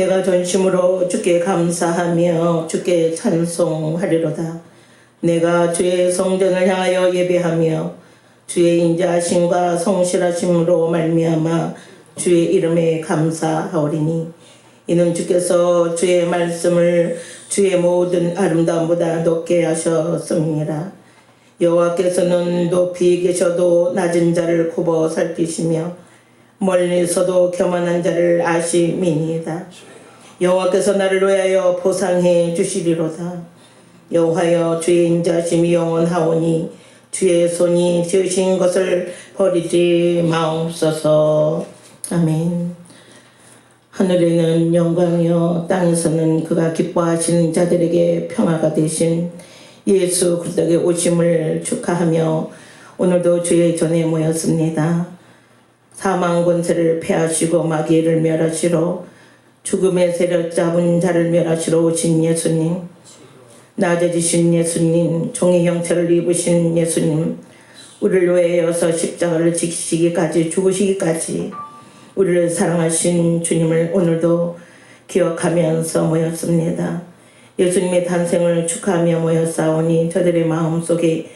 내가 전심으로 주께 감사하며 주께 찬송하리로다. 내가 주의 성전을 향하여 예배하며 주의 인자하심과 성실하심으로 말미암아 주의 이름에 감사하오리니 이는 주께서 주의 말씀을 주의 모든 아름다움보다 높게 하셨음이니라. 여호와께서는 높이 계셔도 낮은 자를 굽어 살피시며 멀리서도 교만한 자를 아심이니이다. 여호와께서 나를 위하여 보상해 주시리로다. 여호와여 주의 인자심이 영원하오니 주의 손이 지으신 것을 버리지 마옵소서. 아멘. 하늘에는 영광이요 땅에서는 그가 기뻐하시는 자들에게 평화가 되신 예수 그리스도의 오심을 축하하며 오늘도 주의 전에 모였습니다. 사망 권세를 패하시고 마귀를 멸하시러 죽음의 세력 잡은 자를 멸하시러 오신 예수님, 낮아지신 예수님, 종의 형체를 입으신 예수님, 우리를 위하여서 십자가를 지키시기까지 죽으시기까지 우리를 사랑하신 주님을 오늘도 기억하면서 모였습니다. 예수님의 탄생을 축하하며 모였사오니 저들의 마음속에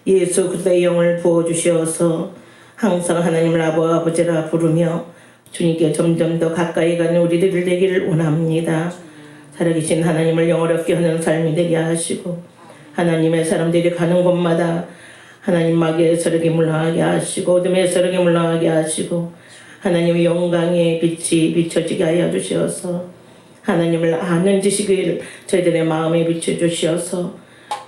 예수 그리스도의 영을 부어주시어서 항상 하나님을 아버지라 부르며 주님께 점점 더 가까이 가는 우리들 되기를 원합니다. 살아계신 하나님을 영어롭게 하는 삶이 되게 하시고 하나님의 사람들이 가는 곳마다 하나님 마귀의 세력이 물러가게 하시고 어둠의 세력이 물러가게 하시고 하나님의 영광의 빛이 비춰지게 하여 주시어서 하나님을 아는 지식을 저희들의 마음에 비춰주시어서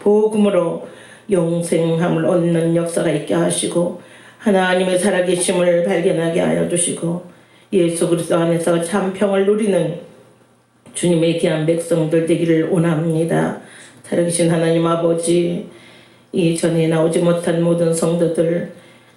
복음으로 영생함을 얻는 역사가 있게 하시고 하나님의 살아계심을 발견하게 하여 주시고 예수 그리스도 안에서 참 평을 누리는 주님의 귀한 백성들 되기를 원합니다. 살아계신 하나님 아버지, 이전에 나오지 못한 모든 성도들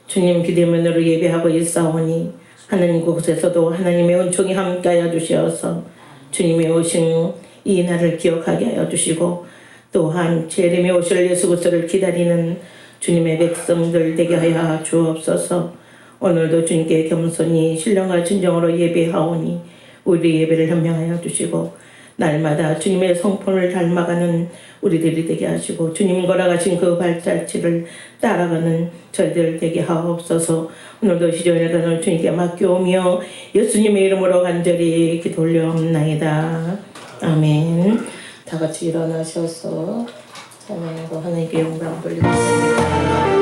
주님 기대면으로 예배하고 있사오니 하나님 곳에서도 하나님의 은총이 함께하여 주시어서 주님의 오신 이 날을 기억하게 하여 주시고 또한 재림에 오실 예수 그리스도를 기다리는 주님의 백성들 되게 하여 주옵소서. 오늘도 주님께 겸손히 신령과 진정으로 예배하오니 우리 예배를 현명하여 주시고 날마다 주님의 성품을 닮아가는 우리들이 되게 하시고 주님 걸어가신 그 발자취를 따라가는 저희들 되게 하옵소서. 오늘도 시전에 가는 주님께 맡겨오며 예수님의 이름으로 간절히 기도 올려옵나이다. 아멘. 다 같이 일어나셔서 찬양으로 하나님께 영광 돌리겠습니다.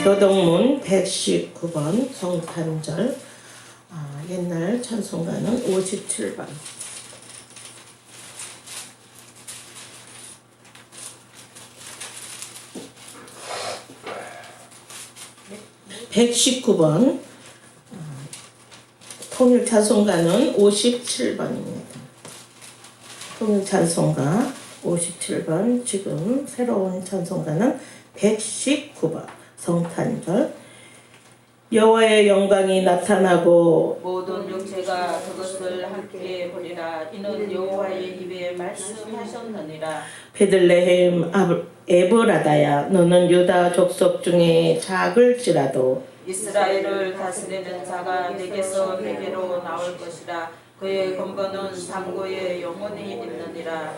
교동문 119번 성탄절. 옛날 찬송가는 57번. 119번 통일 찬송가는 57번입니다. 통일 찬송가 57번. 지금 새로운 찬송가는 119번 성탄절. 여호와의 영광이 나타나고 모든 육체가 그것을 함께 보리라. 이는 여호와의 입에 말씀하셨느니라. 베들레헴 에브라다야, 너는 유다 족속 중에 작을지라도 이스라엘을 다스리는 자가 내게서 내게로 나올 것이라. 그의 근본은 상고에 영원히 있느니라.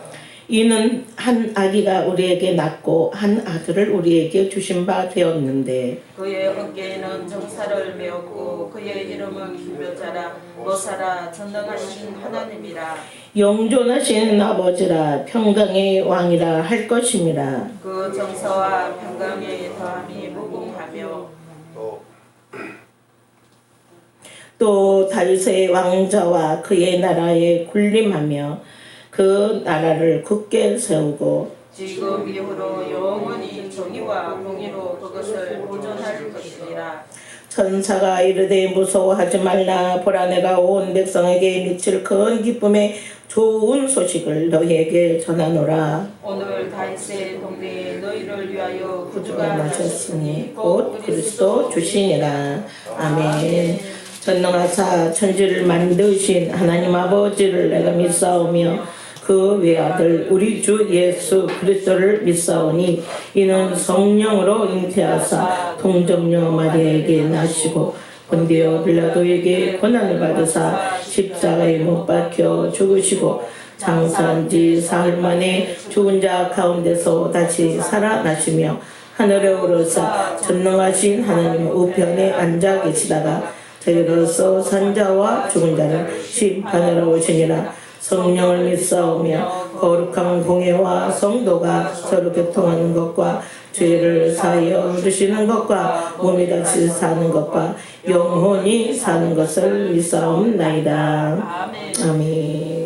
이는 한 아기가 우리에게 낳고 한 아들을 우리에게 주신 바 되었는데 그의 어깨에는 정사를 메었고 그의 이름은 기묘자라. 모사라. 전능하신 하나님이라. 영존하신 아버지라 평강의 왕이라 할 것임이라. 그 정사와 평강의 더함이 무궁하며 또 다윗의 왕자와 그의 나라에 군림하며 그 나라를 굳게 세우고 지금 이후로 영원히 정의와 공의로 그것을 보존할 것이니라. 천사가 이르되 무서워하지 말라. 보라, 내가 온 백성에게 미칠 큰 기쁨의 좋은 소식을 너희에게 전하노라. 오늘 다윗의 동네에 너희를 위하여 구주가 나셨으니 곧 그리스도 주시니라. 아멘. 전능하사 천지를 만드신 하나님 아버지를 내가 믿사오며 그 외아들 우리 주 예수 그리스도를 믿사오니 이는 성령으로 잉태하사 동정녀 마리아에게 나시고 본디오 빌라도에게 고난을 받으사 십자가에 못 박혀 죽으시고 장사한 지 사흘 만에 죽은 자 가운데서 다시 살아나시며 하늘에 오르사 전능하신 하나님 우편에 앉아 계시다가 저희로서 산자와 죽은 자를 심판하러 오시니라. 성령을 믿사오며 거룩한 공예와 성도가 서로 교통하는 것과 죄를 사하여 주시는 것과 몸이 다시 사는 것과 영혼이 사는 것을 믿사옵나이다. 아멘. 아멘.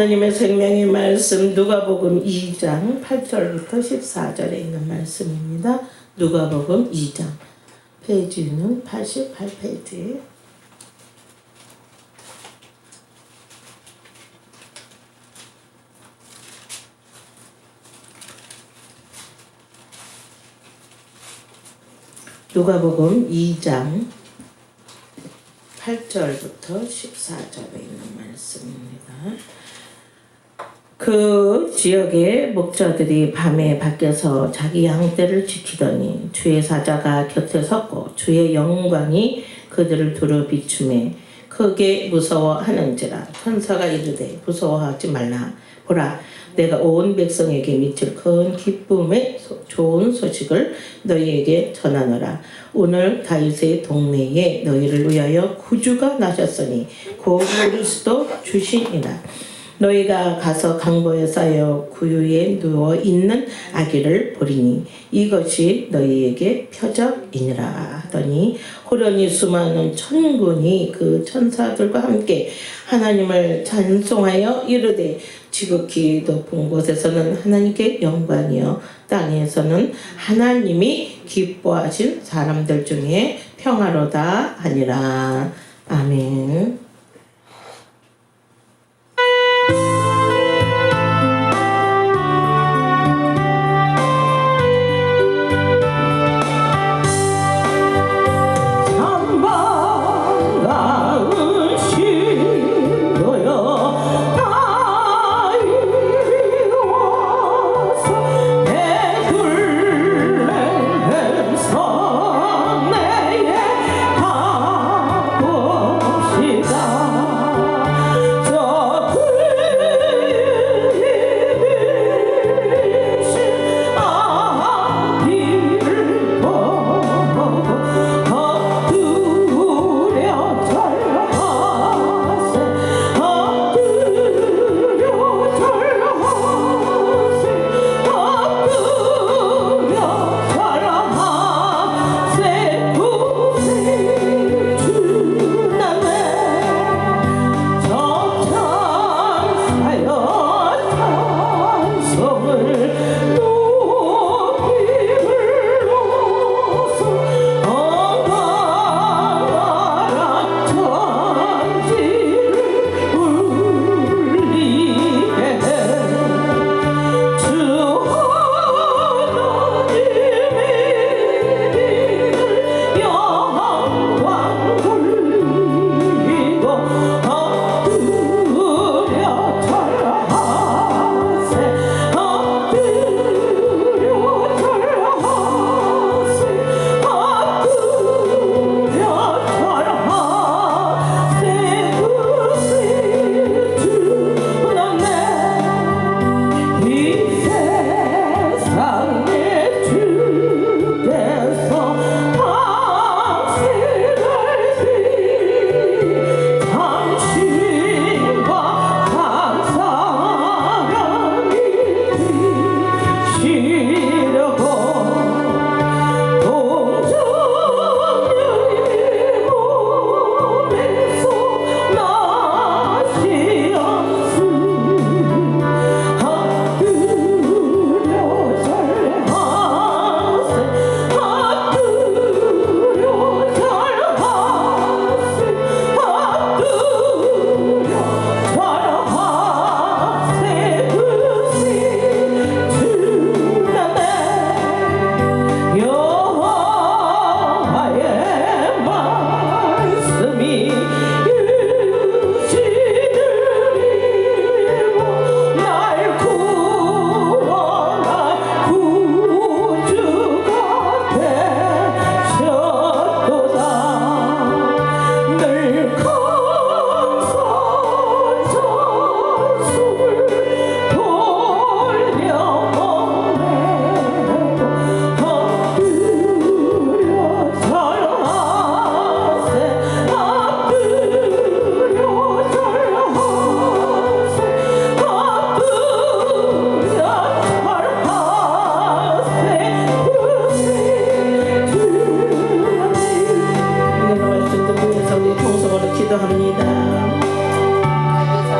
하나님의 생명의 말씀 누가복음 2장 8절부터 14절에 있는 말씀입니다. 누가복음 2장 페이지는 88페이지. 누가복음 2장 8절부터 14절에 있는 말씀입니다. 그 지역의 목자들이 밤에 밖에서 자기 양떼를 지키더니 주의 사자가 곁에 섰고 주의 영광이 그들을 두루 비추매 그 크게 무서워하는지라. 천사가 이르되 무서워하지 말라. 보라, 내가 온 백성에게 미칠 큰 기쁨의 좋은 소식을 너희에게 전하노라. 오늘 다윗의 동네에 너희를 위하여 구주가 나셨으니 곧 그리스도 주시니라. 너희가 가서 강보에 쌓여 구유에 누워 있는 아기를 보리니 이것이 너희에게 표적이니라 하더니 호련히 수많은 천군이 그 천사들과 함께 하나님을 찬송하여 이르되 지극히 높은 곳에서는 하나님께 영광이요 땅에서는 하나님이 기뻐하신 사람들 중에 평화로다 하니라. 아멘.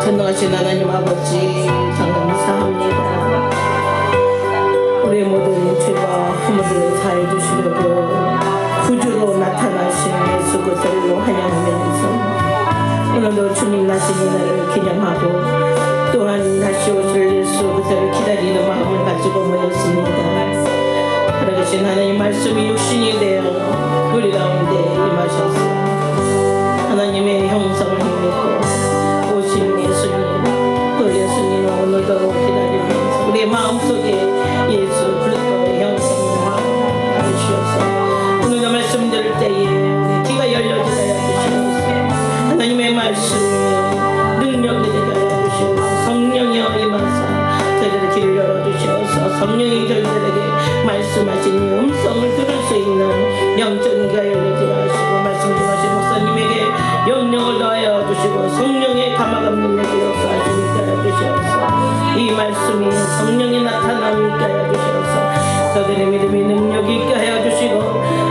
전능하신 하나님 아버지 감사합니다. 우리의 모든 죄와 허물을 사해 주시려고 구주로 나타나신 예수 그리스도를 환영하면서 오늘도 주님 나신 이날을 기념하고 또한 다시 오실 예수 그리스도를 기다리는 마음을 가지고 모였습니다. 살아계신 하나님 말씀이 육신이 되어 우리 가운데 임하셔서 하나님의 형상을 힘입고 오신 예수님, 그 예수님을 오늘도 기다리면서 우리의 마음속에 예수 그리스도의 형상과 가르치셔서 오늘도 말씀 들을 때에 우리 귀가 열려지게 하여 주시옵소서. 하나님의 주시고 성령의 감화감 능력이 역사하시게 하여 주시옵소서. 이 말씀이 성령이 나타나게 하여 주시옵소서. 저들의 믿음이 능력이 있게 하여 주시고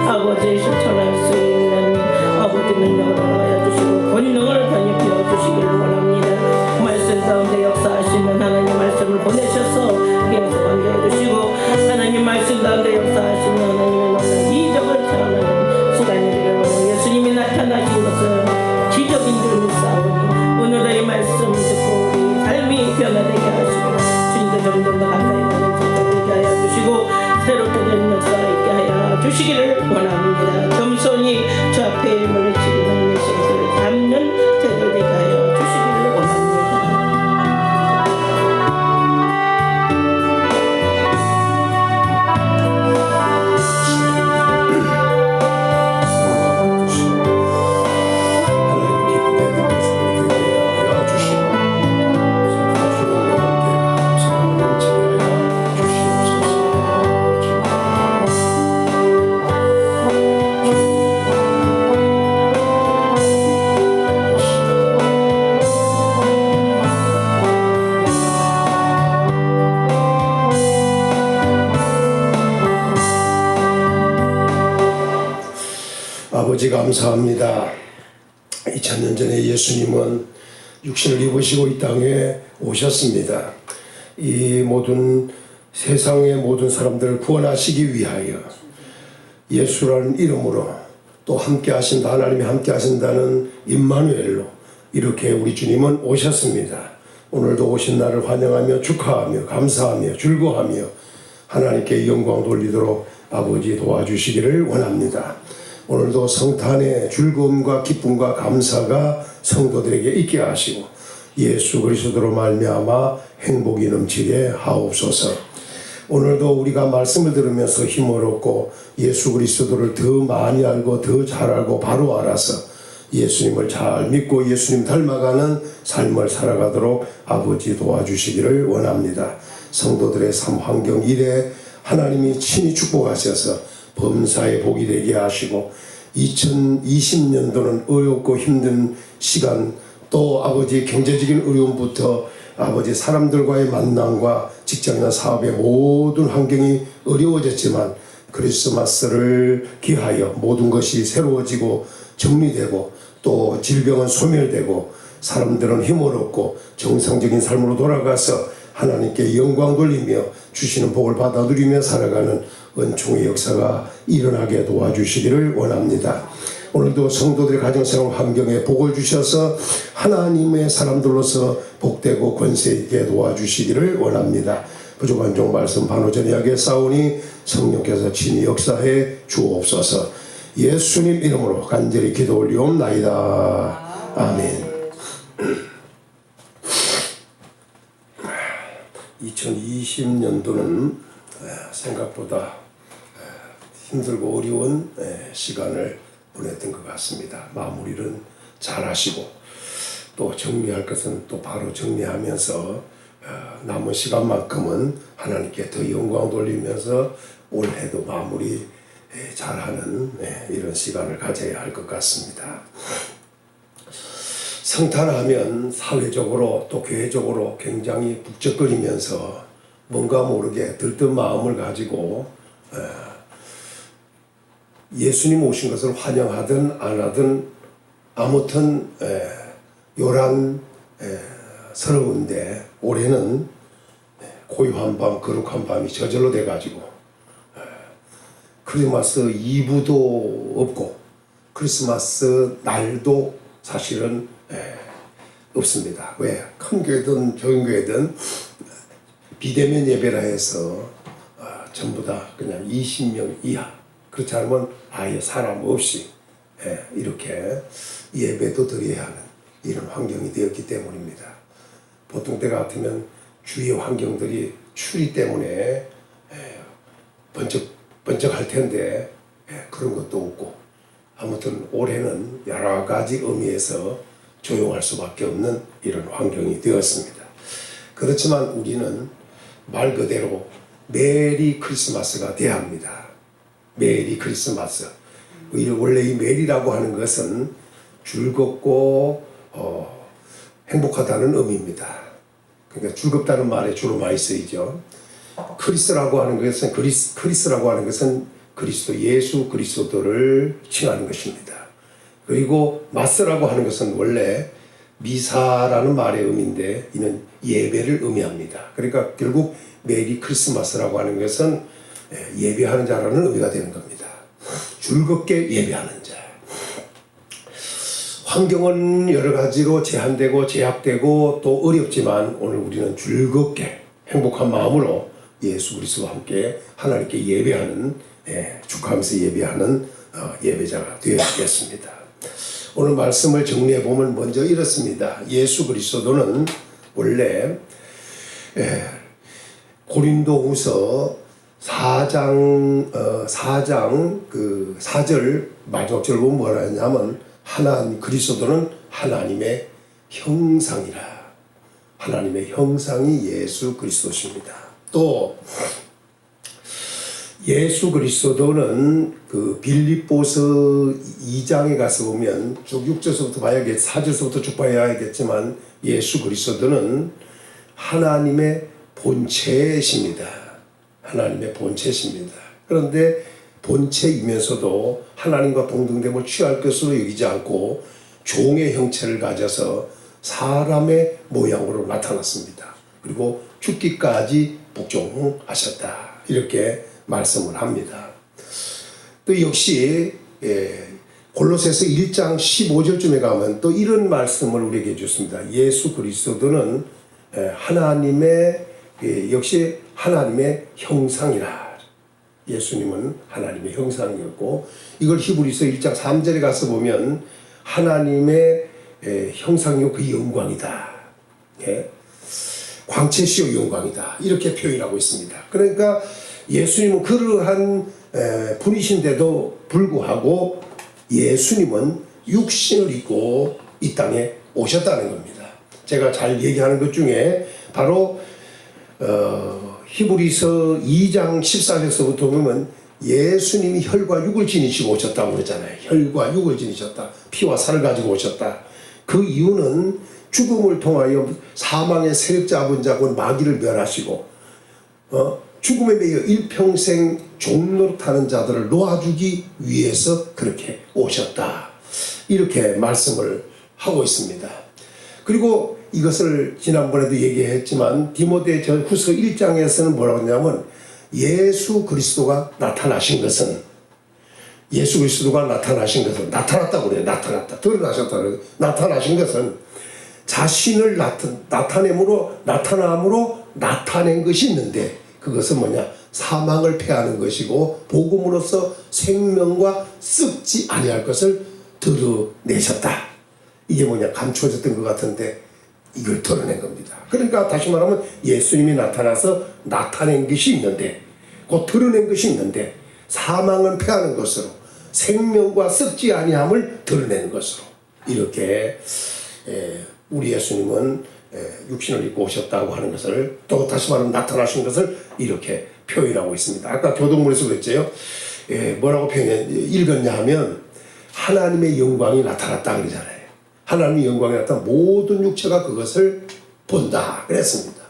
아버지 실천할 수 있는 아버지 능력을 하여 주시고 권능을 번역하여 주시기를 원합니다. 말씀 가운데 역사하시는 하나님 말씀을 보내셔서 계속 건져해 주시고 하나님 말씀 가운데 역사하시는 하나님의 놀라운 이적을 체험하는 시간이 되기를 원하고 예수님이 나타나신 것은 기적인 줄 믿사오니 오늘의 말씀 듣고 우리 삶이 변화되게 하시고 주님께 점점 더 감사의 마음을 되게 하여 주시고 새롭게 된 역사가 있게 하여 주시기를 원합니다. 겸손히 주 앞에 물리치는 것을 잡는 제대로 되게 하여 주시기를 원합니다. 아버지 감사합니다. 2000년 전에 예수님은 육신을 입으시고 이 땅에 오셨습니다. 이 모든 세상의 모든 사람들을 구원하시기 위하여 예수라는 이름으로 또 함께 하신다, 하나님이 함께 하신다는 임마누엘로 이렇게 우리 주님은 오셨습니다. 오늘도 오신 날을 환영하며 축하하며 감사하며 즐거워하며 하나님께 영광 돌리도록 아버지 도와주시기를 원합니다. 오늘도 성탄의 즐거움과 기쁨과 감사가 성도들에게 있게 하시고 예수 그리스도로 말미암아 행복이 넘치게 하옵소서. 오늘도 우리가 말씀을 들으면서 힘을 얻고 예수 그리스도를 더 많이 알고 더 잘 알고 바로 알아서 예수님을 잘 믿고 예수님 닮아가는 삶을 살아가도록 아버지 도와주시기를 원합니다. 성도들의 삶 환경 일에 하나님이 친히 축복하셔서 범사에 복이 되게 하시고 2020년도는 어렵고 힘든 시간 또 아버지 경제적인 어려움부터 아버지 사람들과의 만남과 직장이나 사업의 모든 환경이 어려워졌지만 크리스마스를 기하여 모든 것이 새로워지고 정리되고 또 질병은 소멸되고 사람들은 힘을 얻고 정상적인 삶으로 돌아가서 하나님께 영광 돌리며 주시는 복을 받아 누리며 살아가는 은총의 역사가 일어나게 도와주시기를 원합니다. 오늘도 성도들의 가정생활 환경에 복을 주셔서 하나님의 사람들로서 복되고 권세 있게 도와주시기를 원합니다. 부족한 종 말씀 반호전이하게 싸우니 성령께서 친히 역사해 주옵소서. 예수님 이름으로 간절히 기도 올리옵나이다. 아멘. 2020년도는 생각보다 힘들고 어려운 시간을 보냈던 것 같습니다. 마무리는 잘 하시고 또 정리할 것은 또 바로 정리하면서 남은 시간만큼은 하나님께 더 영광 돌리면서 올해도 마무리 잘하는 이런 시간을 가져야 할 것 같습니다. 성탄하면 사회적으로 또 교회적으로 굉장히 북적거리면서 뭔가 모르게 들뜬 마음을 가지고 예수님 오신 것을 환영하든 안 하든 아무튼 요란스러운데 올해는 고요한 밤 거룩한 밤이 저절로 돼가지고 크리스마스 이브도 없고 크리스마스 날도 사실은 없습니다. 왜? 큰 교회든 적은 교회든 비대면 예배라 해서 전부 다 그냥 20명 이하 그렇지 않으면 아예 사람 없이 이렇게 예배도 드려야 하는 이런 환경이 되었기 때문입니다. 보통 때 같으면 주위의 환경들이 추리 때문에 번쩍할 텐데 그런 것도 없고 아무튼 올해는 여러 가지 의미에서 조용할 수밖에 없는 이런 환경이 되었습니다. 그렇지만 우리는 말 그대로 메리 크리스마스가 돼야 합니다. 메리 크리스마스. 원래 이 메리라고 하는 것은 즐겁고 행복하다는 의미입니다. 그러니까 즐겁다는 말에 주로 많이 쓰이죠. 크리스라고 하는 것은 크리스라고 하는 것은 그리스도 예수 그리스도를 칭하는 것입니다. 그리고 마스라고 하는 것은 원래 미사라는 말의 의미인데 이는 예배를 의미합니다. 그러니까 결국 메리 크리스마스라고 하는 것은 예배하는 자라는 의미가 되는 겁니다. 즐겁게 예배하는 자. 환경은 여러 가지로 제한되고 제약되고 또 어렵지만 오늘 우리는 즐겁게 행복한 마음으로 예수 그리스도와 함께 하나님께 예배하는 축하하면서 예배하는 예배자가 되어야겠습니다. 오늘 말씀을 정리해 보면 먼저 이렇습니다. 예수 그리스도는 원래 고린도후서 4장 4절 마지막 절 보면 뭐라 했냐면 그리스도는 하나님의 형상이라. 하나님의 형상이 예수 그리스도십니다. 또 예수 그리스도는 그 빌립보서 2장에 가서 보면 쭉 6절서부터 봐야겠, 4절서부터 쭉 봐야겠지만 예수 그리스도는 하나님의 본체십니다. 하나님의 본체십니다. 그런데 본체이면서도 하나님과 동등됨을 취할 것으로 여기지 않고 종의 형체를 가져서 사람의 모양으로 나타났습니다. 그리고 죽기까지 복종하셨다. 이렇게 말씀을 합니다. 또 역시 골로새서 1장 15절쯤에 가면 또 이런 말씀을 우리에게 주습니다. 예수 그리스도는 하나님의 역시 하나님의 형상이라. 예수님은 하나님의 형상이었고 이걸 히브리서 1장 3절에 가서 보면 하나님의 형상이요 그 영광이다. 광채시요 영광이다. 이렇게 표현하고 있습니다. 그러니까 예수님은 그러한 분이신데도 불구하고 예수님은 육신을 입고 이 땅에 오셨다는 겁니다. 제가 잘 얘기하는 것 중에 바로 히브리서 2장 14절서부터 보면 예수님이 혈과 육을 지니시고 오셨다고 그러잖아요. 혈과 육을 지니셨다. 피와 살을 가지고 오셨다. 그 이유는 죽음을 통하여 사망의 세력 잡은 자고 마귀를 멸하시고 죽음에 매여 일평생 종노릇하는 자들을 놓아주기 위해서 그렇게 오셨다. 이렇게 말씀을 하고 있습니다. 그리고 이것을 지난번에도 얘기했지만 디모데 후서 1장에서는 뭐라고 하냐면 예수 그리스도가 나타나신 것은 나타났다고 그래요. 드러나셨다. 나타나신 것은 자신을 나타남으로 나타낸 것이 있는데 그것은 뭐냐? 사망을 패하는 것이고 복음으로써 생명과 썩지 아니할 것을 드러내셨다. 이게 뭐냐? 감추어졌던 것 같은데 이걸 드러낸 겁니다. 그러니까 다시 말하면 예수님이 나타나서 나타낸 것이 있는데 곧 드러낸 것이 있는데 사망은 패하는 것으로 생명과 썩지 아니함을 드러내는 것으로 이렇게 우리 예수님은 육신을 입고 오셨다고 하는 것을 또 다시 말하면 나타나신 것을 이렇게 표현하고 있습니다. 아까 교동문에서 그랬죠. 뭐라고 읽었냐 하면 하나님의 영광이 나타났다 그러잖아요. 하나님의 영광이 나타나 모든 육체가 그것을 본다 그랬습니다.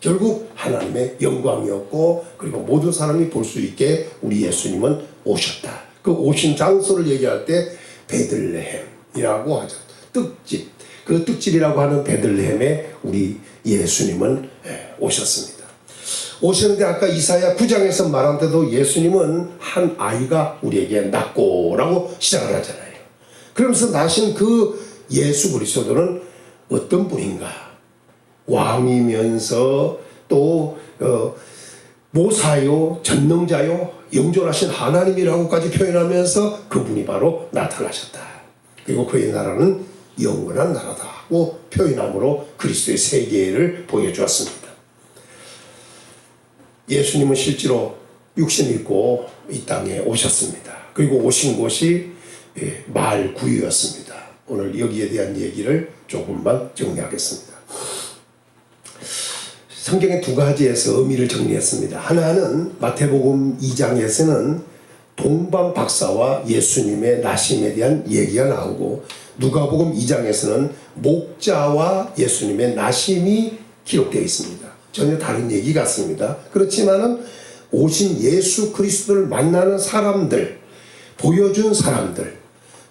결국 하나님의 영광이었고 그리고 모든 사람이 볼 수 있게 우리 예수님은 오셨다. 그 오신 장소를 얘기할 때 베들레헴이라고 하죠. 떡집. 그 떡집이라고 하는 베들레헴에 우리 예수님은 오셨습니다. 오셨는데 아까 이사야 9장에서 말한 때도 예수님은 한 아이가 우리에게 낳고라고 시작을 하잖아요. 그러면서 나신 그 예수 그리스도는 어떤 분인가? 왕이면서 또 모사요, 전능자요, 영존하신 하나님이라고까지 표현하면서 그분이 바로 나타나셨다. 그리고 그의 나라는 영원한 나라다고 표현함으로 그리스도의 세계를 보여주었습니다. 예수님은 실제로 육신을 입고 이 땅에 오셨습니다. 그리고 오신 곳이 말구유였습니다. 오늘 여기에 대한 얘기를 조금만 정리하겠습니다. 성경의 두 가지에서 의미를 정리했습니다. 하나는 마태복음 2장에서는 동방 박사와 예수님의 나심에 대한 얘기가 나오고 누가복음 2장에서는 목자와 예수님의 나심이 기록되어 있습니다. 전혀 다른 얘기 같습니다. 그렇지만은 오신 예수 그리스도를 만나는 사람들, 보여준 사람들,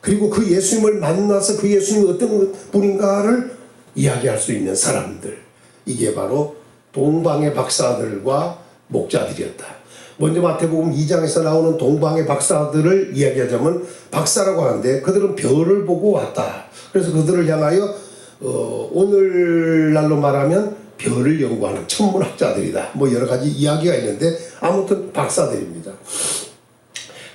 그리고 그 예수님을 만나서 그 예수님이 어떤 분인가를 이야기할 수 있는 사람들, 이게 바로 동방의 박사들과 목자들이었다. 먼저 마태복음 2장에서 나오는 동방의 박사들을 이야기하자면 박사라고 하는데 그들은 별을 보고 왔다. 그래서 그들을 향하여 오늘날로 말하면 별을 연구하는 천문학자들이다. 뭐 여러 가지 이야기가 있는데 아무튼 박사들입니다.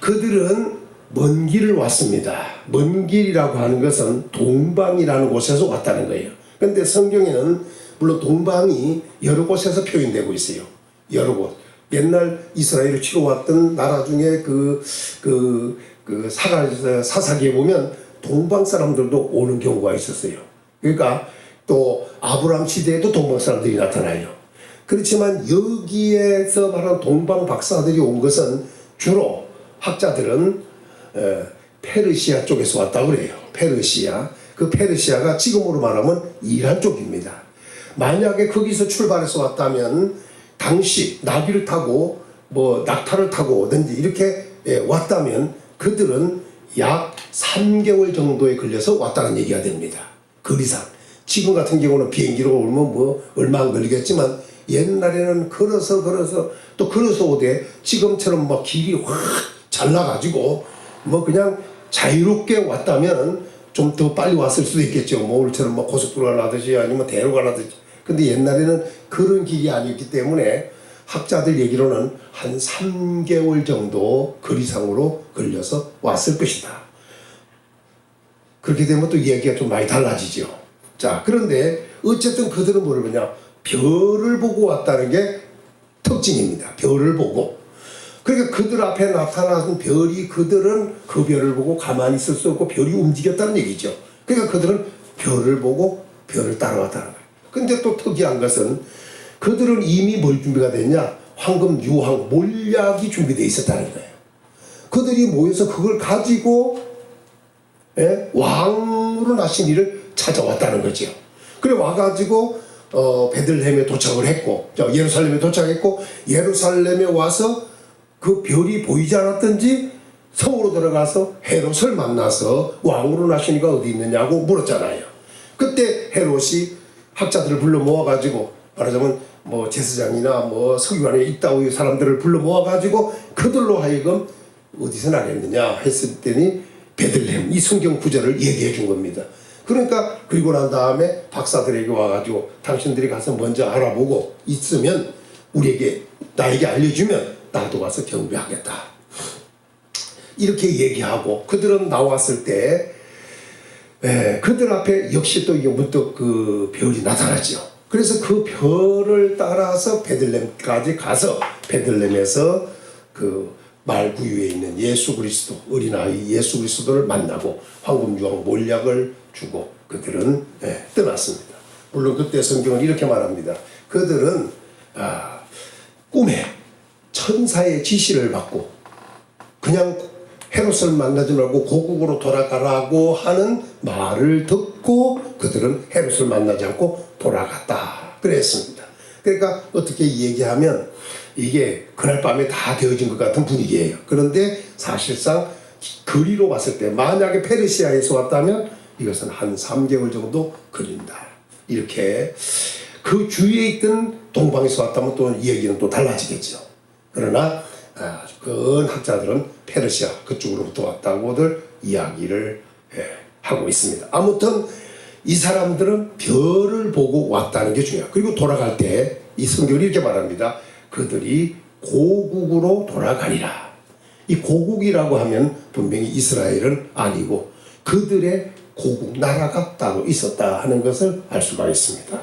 그들은 먼 길을 왔습니다. 먼 길이라고 하는 것은 동방이라는 곳에서 왔다는 거예요. 그런데 성경에는 물론 동방이 여러 곳에서 표현되고 있어요. 여러 곳. 옛날 이스라엘을 치러 왔던 나라 중에 사사기에 보면 동방 사람들도 오는 경우가 있었어요. 그러니까 또 아브라함 시대에도 동방 사람들이 나타나요. 그렇지만 여기에서 말하는 동방 박사들이 온 것은 주로 학자들은 페르시아 쪽에서 왔다고 그래요. 페르시아. 그 페르시아가 지금으로 말하면 이란 쪽입니다. 만약에 거기서 출발해서 왔다면 당시 나비를 타고 뭐 낙타를 타고 오든지 이렇게 왔다면 그들은 약 3개월 정도에 걸려서 왔다는 얘기가 됩니다. 거리상. 지금 같은 경우는 비행기로 오면 뭐 얼마 안 걸리겠지만 옛날에는 걸어서 또 걸어서 오되 지금처럼 막 길이 확 잘나가지고 뭐 그냥 자유롭게 왔다면 좀 더 빨리 왔을 수도 있겠죠. 뭐 오늘처럼 뭐 고속도로가 나듯이 아니면 대로가 나듯이. 근데 옛날에는 그런 길이 아니었기 때문에 학자들 얘기로는 한 3개월 정도 거리상으로 걸려서 왔을 것이다. 그렇게 되면 또 이야기가 좀 많이 달라지죠. 자, 그런데 어쨌든 그들은 뭐를 보냐? 별을 보고 왔다는 게 특징입니다. 별을 보고. 그러니까 그들 앞에 나타나는 별이 그들은 그 별을 보고 가만히 있을 수 없고 별이 움직였다는 얘기죠. 그러니까 그들은 별을 보고 별을 따라왔다는 거예요. 근데 또 특이한 것은 그들은 이미 뭘 준비가 됐냐? 황금, 유황, 몰약이 준비되어 있었다는 거예요. 그들이 모여서 그걸 가지고 왕으로 나신 이를 찾아왔다는 거죠. 그래 와가지고 베들레헴에 도착을 했고 예루살렘에 도착했고 예루살렘에 와서 그 별이 보이지 않았던지 성으로 들어가서 헤롯을 만나서 왕으로 나신 이가 어디 있느냐고 물었잖아요. 그때 헤롯이 학자들을 불러 모아가지고 말하자면 뭐 제사장이나 뭐 서기관에 있다고 사람들을 불러 모아가지고 그들로 하여금 어디서 나겠느냐 했을 때니 베들레헴 이 성경 구절을 얘기해 준 겁니다. 그러니까 그리고 난 다음에 박사들에게 와가지고 당신들이 가서 먼저 알아보고 있으면 나에게 알려주면 나도 와서 경배하겠다. 이렇게 얘기하고 그들은 나왔을 때 그들 앞에 역시 또 문득 그 별이 나타나죠. 그래서 그 별을 따라서 베들레헴까지 가서 베들레헴에서 그 말구유에 있는 예수 그리스도 어린아이 예수 그리스도를 만나고 황금 유황 몰약을 주고 그들은 떠났습니다. 물론 그때 성경은 이렇게 말합니다. 그들은 꿈에 천사의 지시를 받고 그냥 헤롯을 만나지 말고 고국으로 돌아가라고 하는 말을 듣고 그들은 헤롯을 만나지 않고 돌아갔다 그랬습니다. 그러니까 어떻게 얘기하면 이게 그날 밤에 다 되어진 것 같은 분위기예요. 그런데 사실상 거리로 봤을 때 만약에 페르시아에서 왔다면 이것은 한 3개월 정도 걸린다. 이렇게 그 주위에 있던 동방에서 왔다면 또 이야기는 또 달라지겠죠. 그러나 그 학자들은 페르시아 그쪽으로부터 왔다고들 이야기를 하고 있습니다. 아무튼 이 사람들은 별을 보고 왔다는 게 중요해요. 그리고 돌아갈 때 이 성경이 이렇게 말합니다. 그들이 고국으로 돌아가리라. 이 고국이라고 하면 분명히 이스라엘은 아니고 그들의 고국 나라가 따로 있었다 하는 것을 알 수가 있습니다.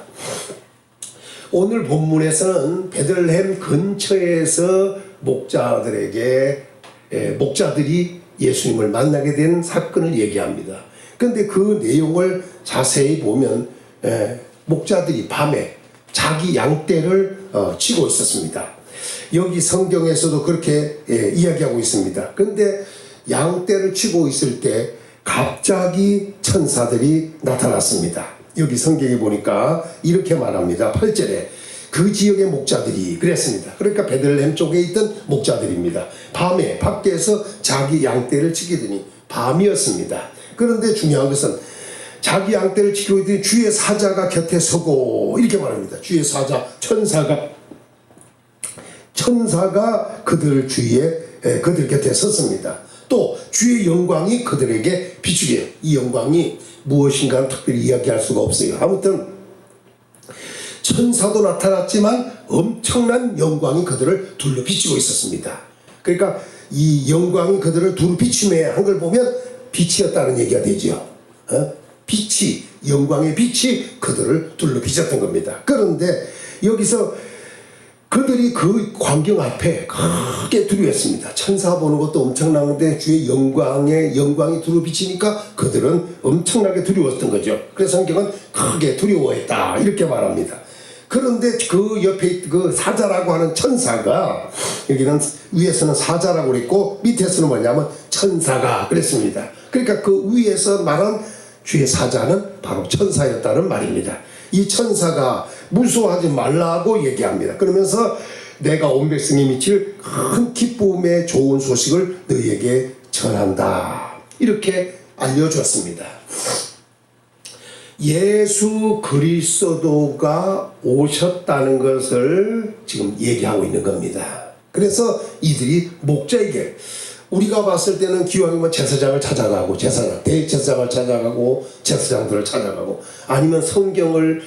오늘 본문에서는 베들레헴 근처에서 목자들이 예수님을 만나게 된 사건을 얘기합니다. 그런데 그 내용을 자세히 보면 목자들이 밤에 자기 양떼를 치고 있었습니다. 여기 성경에서도 그렇게 이야기하고 있습니다. 그런데 양떼를 치고 있을 때 갑자기 천사들이 나타났습니다. 여기 성경에 보니까 이렇게 말합니다. 8절에 그 지역의 목자들이 그랬습니다. 그러니까 베들레헴 쪽에 있던 목자들입니다. 밤에 밖에서 자기 양떼를 지키더니 밤이었습니다. 그런데 중요한 것은 자기 양떼를 지키고 있더니 주의 사자가 곁에 서고 이렇게 말합니다. 주의 사자 천사가 그들 주위에 그들 곁에 섰습니다. 또 주의 영광이 그들에게 비추게, 이 영광이 무엇인가 특별히 이야기할 수가 없어요. 아무튼 천사도 나타났지만 엄청난 영광이 그들을 둘러 비추고 있었습니다. 그러니까 이 영광이 그들을 두루 비춤에 한 걸 보면 빛이었다는 얘기가 되죠. 빛이, 영광의 빛이 그들을 둘러 비쳤던 겁니다. 그런데 여기서 그들이 그 광경 앞에 크게 두려웠습니다. 천사 보는 것도 엄청나는데 주의 영광이 두루 비치니까 그들은 엄청나게 두려웠던 거죠. 그래서 성경은 크게 두려워했다 이렇게 말합니다. 그런데 그 옆에 그 사자라고 하는 천사가, 여기는 위에서는 사자라고 그랬고 밑에서는 뭐냐면 천사가 그랬습니다. 그러니까 그 위에서 말한 주의 사자는 바로 천사였다는 말입니다. 이 천사가 무서워하지 말라고 얘기합니다. 그러면서 내가 온 백성이 미칠 큰 기쁨의 좋은 소식을 너희에게 전한다 이렇게 알려주었습니다. 예수 그리스도가 오셨다는 것을 지금 얘기하고 있는 겁니다. 그래서 이들이 목자에게, 우리가 봤을 때는 기왕이면 제사장을 찾아가고 대제사장을 찾아가고 제사장들을 찾아가고 아니면 성경을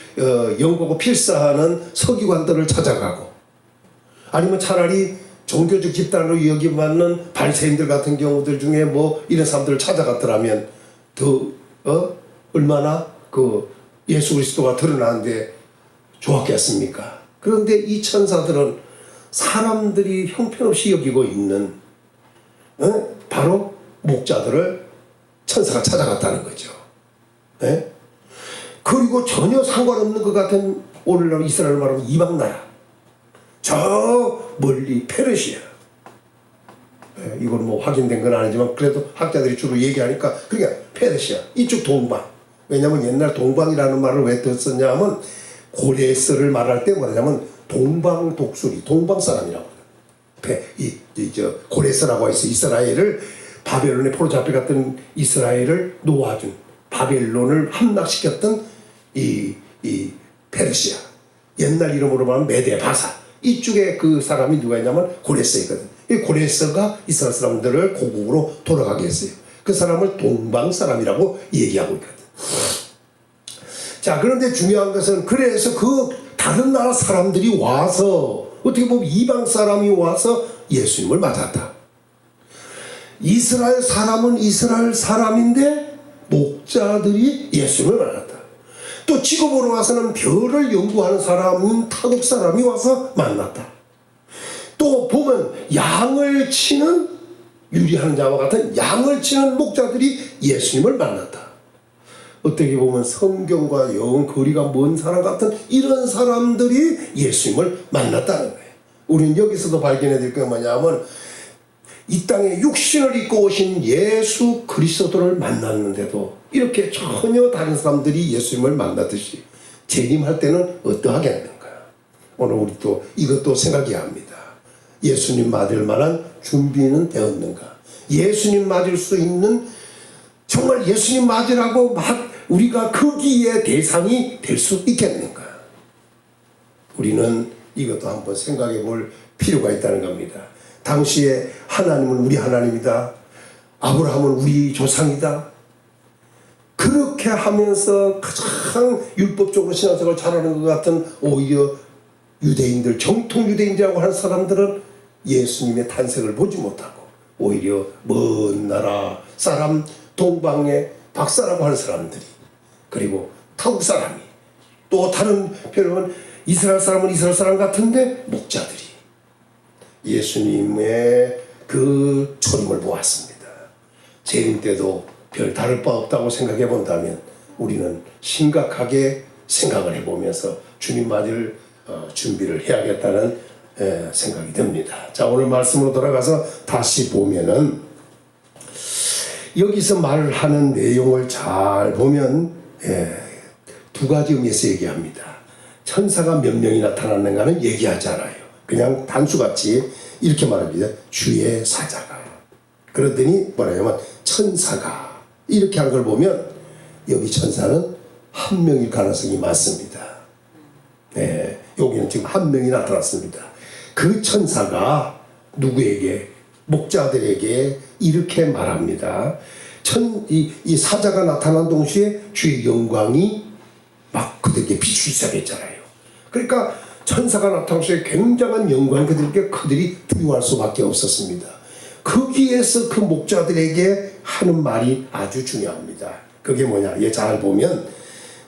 연구하고 필사하는 서기관들을 찾아가고 아니면 차라리 종교적 집단으로 여김받는 바리새인들 같은 경우들 중에 뭐 이런 사람들을 찾아갔더라면 더 얼마나 그 예수 그리스도가 드러나는데 좋았겠습니까? 그런데 이 천사들은 사람들이 형편없이 여기고 있는 바로 목자들을 천사가 찾아갔다는 거죠. 그리고 전혀 상관없는 것 같은 오늘날 이스라엘 말하면 이방나라, 저 멀리 페르시아, 이건 뭐 확인된 건 아니지만 그래도 학자들이 주로 얘기하니까 그러니까 페르시아 이쪽 동방. 왜냐하면 옛날 동방이라는 말을 왜 썼냐면 고레스를 말할 때 뭐냐면 동방 독수리, 동방 사람이라고 저 고레스라고 해서 이스라엘을 바벨론에 포로 잡혀갔던 이스라엘을 놓아준, 바벨론을 함락시켰던 이 페르시아, 옛날 이름으로 말하면 메데 바사, 이쪽에 그 사람이 누가 있냐면 고레스이거든. 이 고레스가 이스라엘 사람들을 고국으로 돌아가게 했어요. 그 사람을 동방 사람이라고 얘기하고 있거든. 자, 그런데 중요한 것은 그래서 그 다른 나라 사람들이 와서 어떻게 보면 이방 사람이 와서 예수님을 맞았다. 이스라엘 사람은 이스라엘 사람인데 목자들이 예수님을 만났다. 또 직업으로 와서는 별을 연구하는 사람은 타국 사람이 와서 만났다. 또 보면 양을 치는, 유리하는 자와 같은 양을 치는 목자들이 예수님을 만났다. 어떻게 보면 성경과 영 거리가 먼 사람 같은 이런 사람들이 예수님을 만났다는 거예요. 우리는 여기서도 발견해야 될 게 뭐냐면 이 땅에 육신을 입고 오신 예수 그리스도를 만났는데도 이렇게 전혀 다른 사람들이 예수님을 만났듯이 재림할 때는 어떠하겠는가. 오늘 우리 또 이것도 생각해야 합니다. 예수님 맞을 만한 준비는 되었는가. 예수님 맞을 수 있는, 정말 예수님 맞으라고 우리가 거기에 대상이 될 수 있겠는가. 우리는 이것도 한번 생각해 볼 필요가 있다는 겁니다. 당시에 하나님은 우리 하나님이다, 아브라함은 우리 조상이다, 그렇게 하면서 가장 율법적으로 신앙생활을 잘하는 것 같은 오히려 유대인들, 정통 유대인이라고 하는 사람들은 예수님의 탄생을 보지 못하고 오히려 먼 나라 사람, 동방의 박사라고 하는 사람들이, 그리고 타국 사람이, 또 다른 표현은 이스라엘 사람은 이스라엘 사람 같은데 목자들이 예수님의 그 초림을 보았습니다. 재림 때도 별 다를 바 없다고 생각해 본다면 우리는 심각하게 생각을 해보면서 주님 맞을 준비를 해야겠다는 생각이 듭니다. 자, 오늘 말씀으로 돌아가서 다시 보면은 여기서 말하는 내용을 잘 보면 두 가지 의미에서 얘기합니다. 천사가 몇 명이 나타났는가는 얘기하지 않아요. 그냥 단수같이 이렇게 말합니다. 주의 사자가. 그러더니 뭐라냐면 천사가 이렇게 한 걸 보면 여기 천사는 한 명일 가능성이 많습니다. 여기는 지금 한 명이 나타났습니다. 그 천사가 누구에게? 목자들에게 이렇게 말합니다. 이 사자가 나타난 동시에 주의 영광이 막 그들에게 비추기 시작했잖아요. 그러니까 천사가 나타난 시에 굉장한 영광이 그들이 두려워할 수밖에 없었습니다. 거기에서 그 목자들에게 하는 말이 아주 중요합니다. 그게 뭐냐? 잘 보면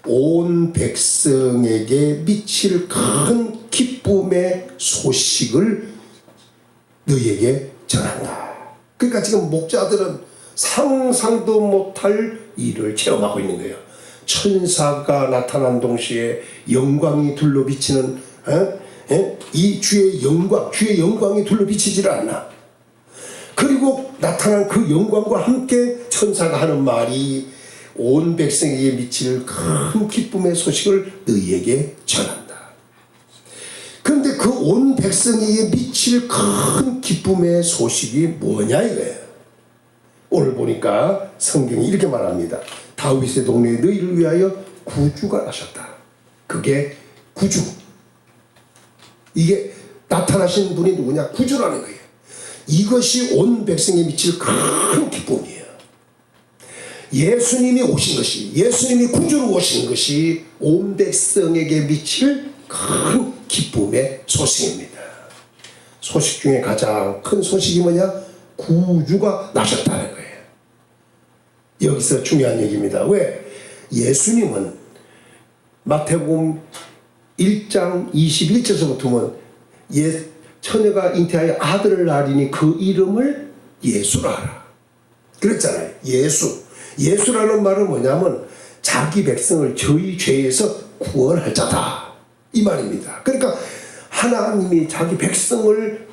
온 백성에게 미칠 큰 기쁨의 소식을 너희에게 전한다. 그러니까 지금 목자들은 상상도 못할 일을 체험하고 있는 거예요. 천사가 나타난 동시에 영광이 둘러 비치는 이 주의 영광이 둘러 비치질 않나. 그리고 나타난 그 영광과 함께 천사가 하는 말이 온 백성에게 미칠 큰 기쁨의 소식을 너희에게 전한다. 그런데 그 온 백성에게 미칠 큰 기쁨의 소식이 뭐냐 이거예요. 오늘 보니까 성경이 이렇게 말합니다. 다윗의 동네에 너희를 위하여 구주가 나셨다. 그게 구주. 이게 나타나신 분이 누구냐? 구주라는 거예요. 이것이 온 백성에 미칠 큰 기쁨이에요. 예수님이 오신 것이, 예수님이 구주로 오신 것이 온 백성에게 미칠 큰 기쁨의 소식입니다. 소식 중에 가장 큰 소식이 뭐냐? 구주가 나셨다는 거예요. 여기서 중요한 얘기입니다. 왜? 예수님은 마태복음 1장 21절서부터는 처녀가 잉태하여 아들을 낳으니 그 이름을 예수라 하라. 그랬잖아요. 예수라는 말은 뭐냐면 자기 백성을 저희 죄에서 구원할 자다. 이 말입니다. 그러니까 하나님이 자기 백성을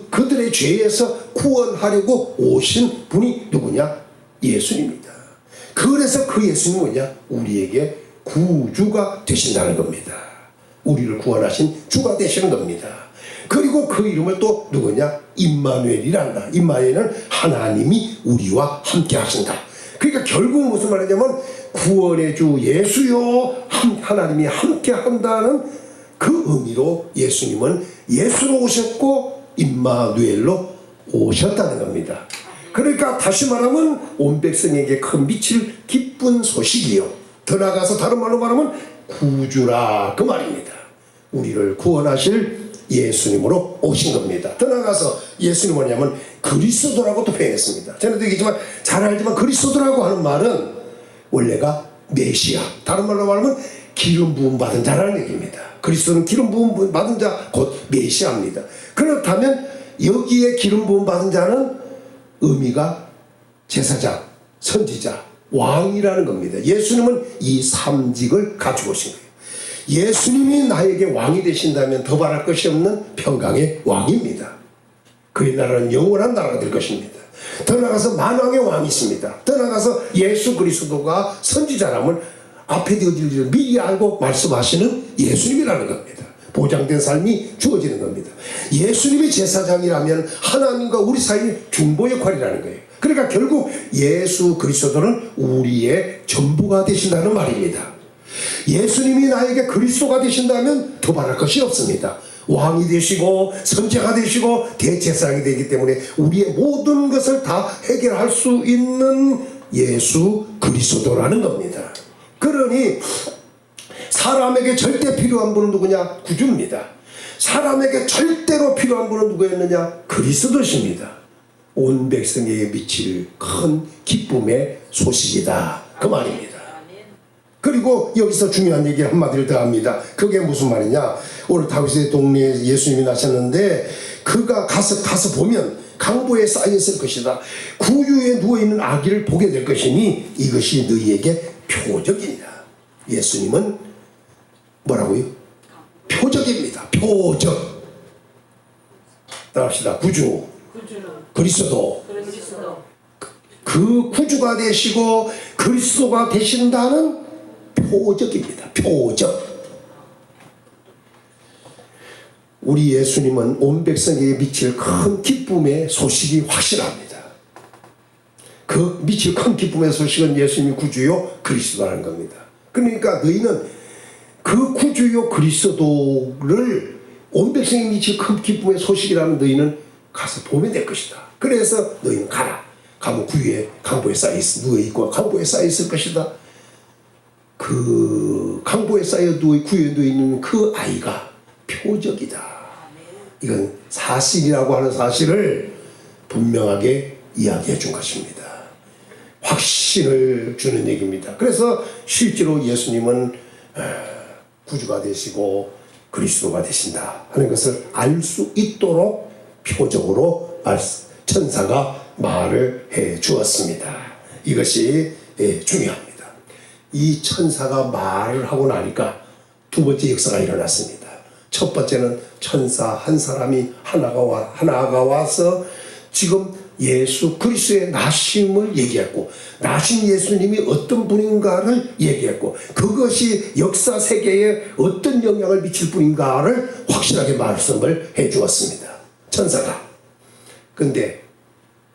그들의 죄에서 구원하려고 오신 분이 누구냐? 예수님입니다. 그래서 그 예수님은 뭐냐? 우리에게 구주가 되신다는 겁니다. 우리를 구원하신 주가 되시는 겁니다. 그리고 그 이름을 또 누구냐? 임마누엘이란다. 임마누엘은 하나님이 우리와 함께 하신다. 그러니까 결국 무슨 말이냐면 구원의 주 예수요 하나님이 함께 한다는 그 의미로 예수님은 예수로 오셨고 임마누엘로 오셨다는 겁니다. 그러니까 다시 말하면 온 백성에게 큰 미칠 기쁜 소식이요. 더 나아가서 다른 말로 말하면 구주라 그 말입니다. 우리를 구원하실 예수님으로 오신 겁니다. 더 나아가서 예수님 뭐냐면 그리스도라고도 표현했습니다. 저는 얘기지만 잘 알지만 그리스도라고 하는 말은 원래가 메시아, 다른 말로 말하면 기름 부음 받은 자라는 얘기입니다. 그리스도는 기름 부음 받은 자 곧 메시아입니다. 그렇다면 여기에 기름 부음 받은 자는 의미가 제사장, 선지자, 왕이라는 겁니다. 예수님은 이 삼직을 가지고 오신 거예요. 예수님이 나에게 왕이 되신다면 더 바랄 것이 없는 평강의 왕입니다. 그의 나라는 영원한 나라가 될 것입니다. 더 나아가서 만왕의 왕이 있습니다. 더 나아가서 예수 그리스도가 선지자람을 앞에 되어질 일을 미리 알고 말씀하시는 예수님이라는 겁니다. 보장된 삶이 주어지는 겁니다. 예수님이 제사장이라면 하나님과 우리 사이의 중보 역할이라는 거예요. 그러니까 결국 예수 그리스도는 우리의 전부가 되신다는 말입니다. 예수님이 나에게 그리스도가 되신다면 더 바랄 것이 없습니다. 왕이 되시고 선지자가 되시고 대제사장이 되기 때문에 우리의 모든 것을 다 해결할 수 있는 예수 그리스도라는 겁니다. 그러니 사람에게 절대 필요한 분은 누구냐? 구주입니다. 사람에게 절대로 필요한 분은 누구였느냐? 그리스도십니다. 온 백성에게 미칠 큰 기쁨의 소식이다 그 말입니다. 그리고 여기서 중요한 얘기를 한마디를 더 합니다. 그게 무슨 말이냐? 오늘 다윗의 동네에 예수님이 나셨는데 그가 가서 보면 강보에 쌓여있을 것이다. 구유에 누워있는 아기를 보게 될 것이니 이것이 너희에게 표적이냐. 예수님은 뭐라고요? 표적입니다. 표적. 따라합시다. 구주, 그리스도. 그 구주가 되시고 그리스도가 되신다는 표적입니다. 표적. 우리 예수님은 온 백성에게 미칠 큰 기쁨의 소식이 확실합니다. 그 미칠 큰 기쁨의 소식은 예수님이 구주요 그리스도라는 겁니다. 그러니까 너희는 그 구주요 그리스도를 온 백성이 미칠 큰 기쁨의 소식이라면 너희는 가서 보면 될 것이다. 그래서 너희는 가라. 가면 구유에 강보에 누워있고 강보에 쌓여있을 것이다. 그 강보에 쌓여 구유에 누워있는 그 아이가 표적이다. 이건 사실이라고 하는 사실을 분명하게 이야기해 준 것입니다. 확신을 주는 얘기입니다. 그래서 실제로 예수님은 구주가 되시고 그리스도가 되신다 하는 것을 알 수 있도록 표적으로 천사가 말을 해 주었습니다. 이것이 중요합니다. 이 천사가 말을 하고 나니까 두 번째 역사가 일어났습니다. 첫 번째는 천사 한 사람이 하나가 와서 지금 예수 그리스도의 나심을 얘기했고 나신 예수님이 어떤 분인가를 얘기했고 그것이 역사 세계에 어떤 영향을 미칠 분인가를 확실하게 말씀을 해 주었습니다. 천사가. 근데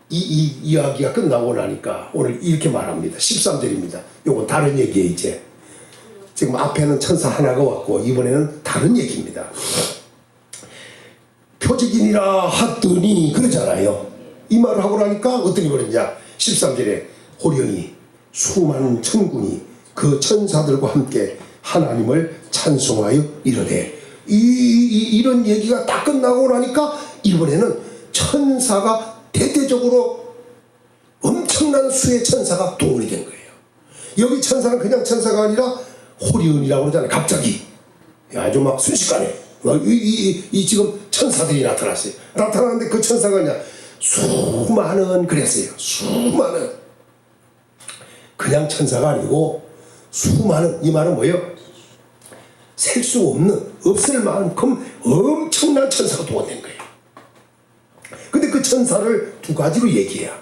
이 이야기가 끝나고 나니까 오늘 이렇게 말합니다. 13절입니다. 요건 다른 얘기예요. 이제 지금 앞에는 천사 하나가 왔고 이번에는 다른 얘기입니다. 표적이니라 하더니 그러잖아요. 이 말을 하고 나니까 어떤 일이 벌어지냐. 13절에 호련히 수많은 천군이 그 천사들과 함께 하나님을 찬송하여 이르되 이런 얘기가 딱 끝나고 나니까 이번에는 천사가 대대적으로 엄청난 수의 천사가 동원이 된 거예요. 여기 천사는 그냥 천사가 아니라 호련이라고 그러잖아요. 갑자기 아주 막 순식간에 지금 천사들이 나타났어요. 나타나는데 그 천사가 그냥 수많은 그랬어요. 수많은 그냥 천사가 아니고 수많은 이 말은 뭐예요? 셀 수 없는 없을 만큼 엄청난 천사가 동원된 거예요. 근데 그 천사를 두 가지로 얘기해요.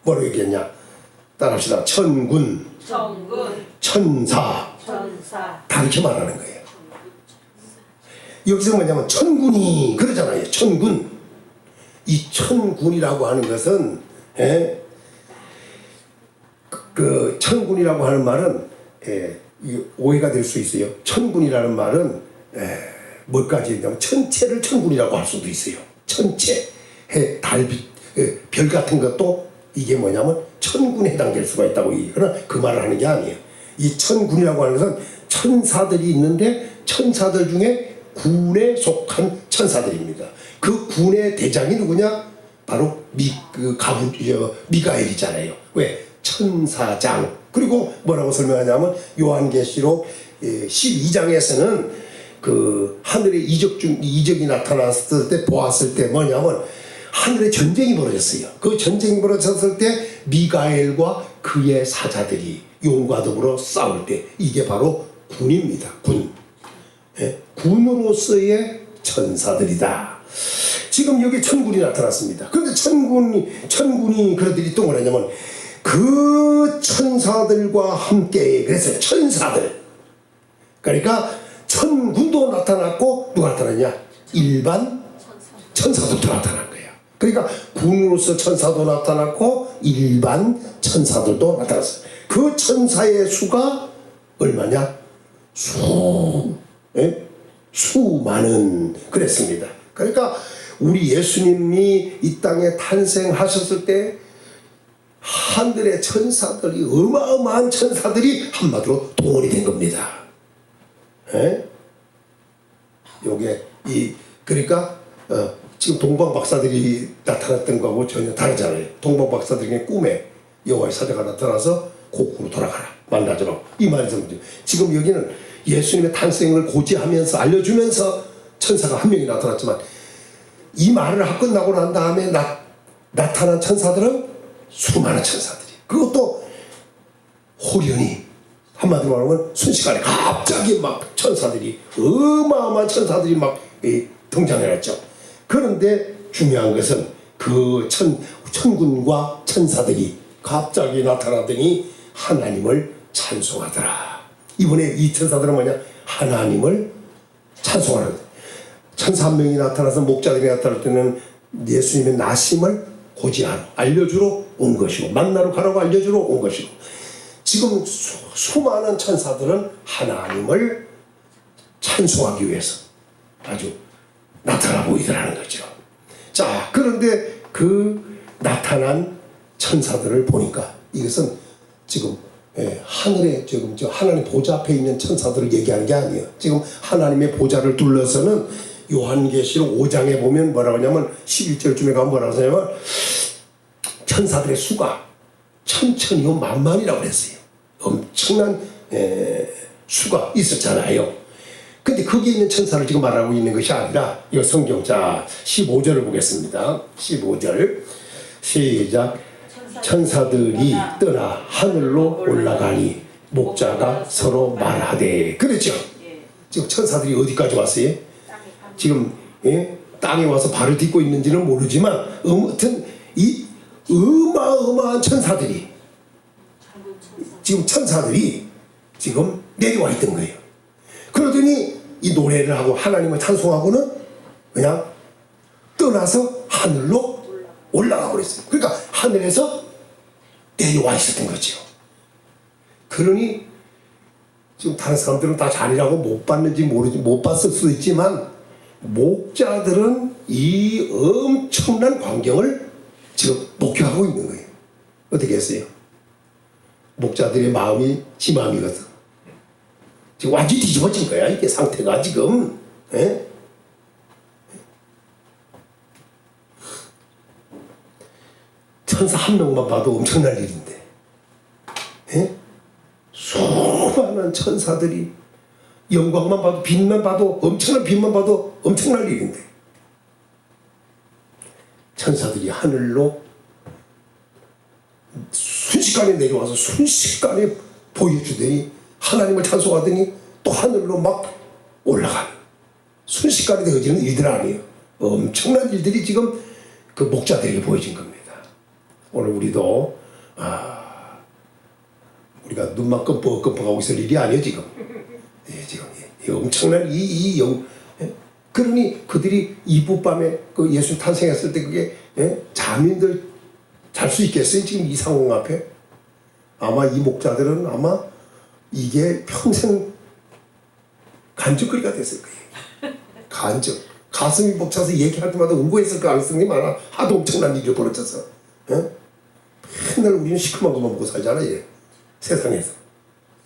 뭐로 얘기했냐? 따라합시다. 천군, 천사 다 이렇게 말하는 거예요. 여기서 뭐냐면 천군이 그러잖아요. 천군. 이 천군이라고 하는 것은 그 천군이라고 하는 말은 오해가 될 수 있어요. 천군이라는 말은 뭘까지 있냐면 천체를 천군이라고 할 수도 있어요. 천체, 해, 달, 별 같은 것도 이게 뭐냐면 천군에 해당될 수가 있다고. 그러나 그 말을 하는 게 아니에요. 이 천군이라고 하는 것은 천사들이 있는데 천사들 중에 군에 속한 천사들입니다. 그 군의 대장이 누구냐? 바로 미가엘이잖아요. 왜? 천사장. 그리고 뭐라고 설명하냐면 요한계시록 12장에서는 그 하늘의 이적이 나타났을 때 보았을 때 뭐냐면 하늘에 전쟁이 벌어졌어요. 그 전쟁이 벌어졌을 때 미가엘과 그의 사자들이 용과 더불어 싸울 때 이게 바로 군입니다. 군. 군으로서의 천사들이다. 지금 여기 천군이 나타났습니다. 그런데 천군이 그들이 또 뭐냐면 그 천사들과 함께 그래서 천사들. 그러니까 천군도 나타났고 누가 나타났냐? 일반 천사들도 나타난 거예요. 그러니까 군으로서 천사도 나타났고 일반 천사들도 나타났어요. 그 천사의 수가 얼마냐? 수많은 그랬습니다. 그러니까 우리 예수님이 이 땅에 탄생하셨을 때 하늘의 천사들이 어마어마한 천사들이 한마디로 동원이 된 겁니다. 요게 그러니까 지금 동방 박사들이 나타났던 거하고 전혀 다르잖아요. 동방 박사들에게 꿈에 여호와의 사자가 나타나서 고국으로 돌아가라 만나자고 이 말이 지금 여기는 예수님의 탄생을 고지하면서 알려주면서 천사가 한 명이 나타났지만 이 말을 끝나고 난 다음에 나타난 천사들은 수많은 천사들이 그것도 호련히 한마디로 말하면 순식간에 갑자기 막 천사들이 어마어마한 천사들이 막 등장해놨죠. 그런데 중요한 것은 그 천군과 천사들이 갑자기 나타나더니 하나님을 찬송하더라. 이번에 이 천사들은 뭐냐? 하나님을 찬송하는. 천사 한 명이 나타나서 목자들이 나타날 때는 예수님의 나심을 고지하러 알려주러 온 것이고, 만나러 가라고 알려주러 온 것이고, 지금 수많은 천사들은 하나님을 찬송하기 위해서 아주 나타나 보이더라는 거죠. 자, 그런데 그 나타난 천사들을 보니까 이것은 지금 하늘에 지금 저 하나님 보좌 앞에 있는 천사들을 얘기하는 게 아니에요. 지금 하나님의 보좌를 둘러서는 요한계시록 5장에 보면 뭐라고 하냐면 11절쯤에 가면 뭐라고 하냐면 천사들의 수가 천천히요 만만이라고 그랬어요. 엄청난 수가 있었잖아요. 근데 거기에 있는 천사를 지금 말하고 있는 것이 아니라 이 성경 자 15절을 보겠습니다. 15절 시작. 천사들이 떠나 하늘로 올라가니 목자가 서로 말하되. 그랬죠. 지금 천사들이 어디까지 왔어요? 지금 땅에 와서 발을 딛고 있는지는 모르지만 아무튼 이 어마어마한 천사들이 지금 천사들이 지금 내려와 있던 거예요. 그러더니 이 노래를 하고 하나님을 찬송하고는 그냥 떠나서 하늘로 올라가 버렸어요. 그러니까 하늘에서 내려와 있었던 거죠. 그러니 지금 다른 사람들은 다 자리라고 못 봤는지 모르지, 못 봤을 수도 있지만 목자들은 이 엄청난 광경을 지금 목격하고 있는 거예요. 어떻게 했어요? 목자들의 마음이 지 마음이거든. 지금 완전히 뒤집어진 거야. 이게 상태가 지금. 천사 한 명만 봐도 엄청날 일인데, 수많은 천사들이 영광만 봐도 빛만 봐도 엄청난 빛만 봐도 엄청날 일인데, 천사들이 하늘로 순식간에 내려와서 순식간에 보여주더니 하나님을 찬송하더니 또 하늘로 막 올라가는 순식간에 되어지는 일들 아니에요. 엄청난 일들이 지금 그 목자들에게 보여진 겁니다. 오늘 우리도 우리가 눈만 끔뻑끔뻑하고 있을 일이 아니에요 지금. 지금 엄청난 그러니 그들이 이붓밤에 그 예수 탄생했을 때 그게 자민들 잘 수 있겠어요 지금 이 상황 앞에? 아마 이 목자들은 아마 이게 평생 간증거리가 됐을 거예요. 간증. 가슴이 벅차서 얘기할 때마다 울고했을 가능성이 많아. 하도 엄청난 일이 벌어져서. 맨날 우리는 시큼한 것만 보고 살잖아, 얘. 세상에서.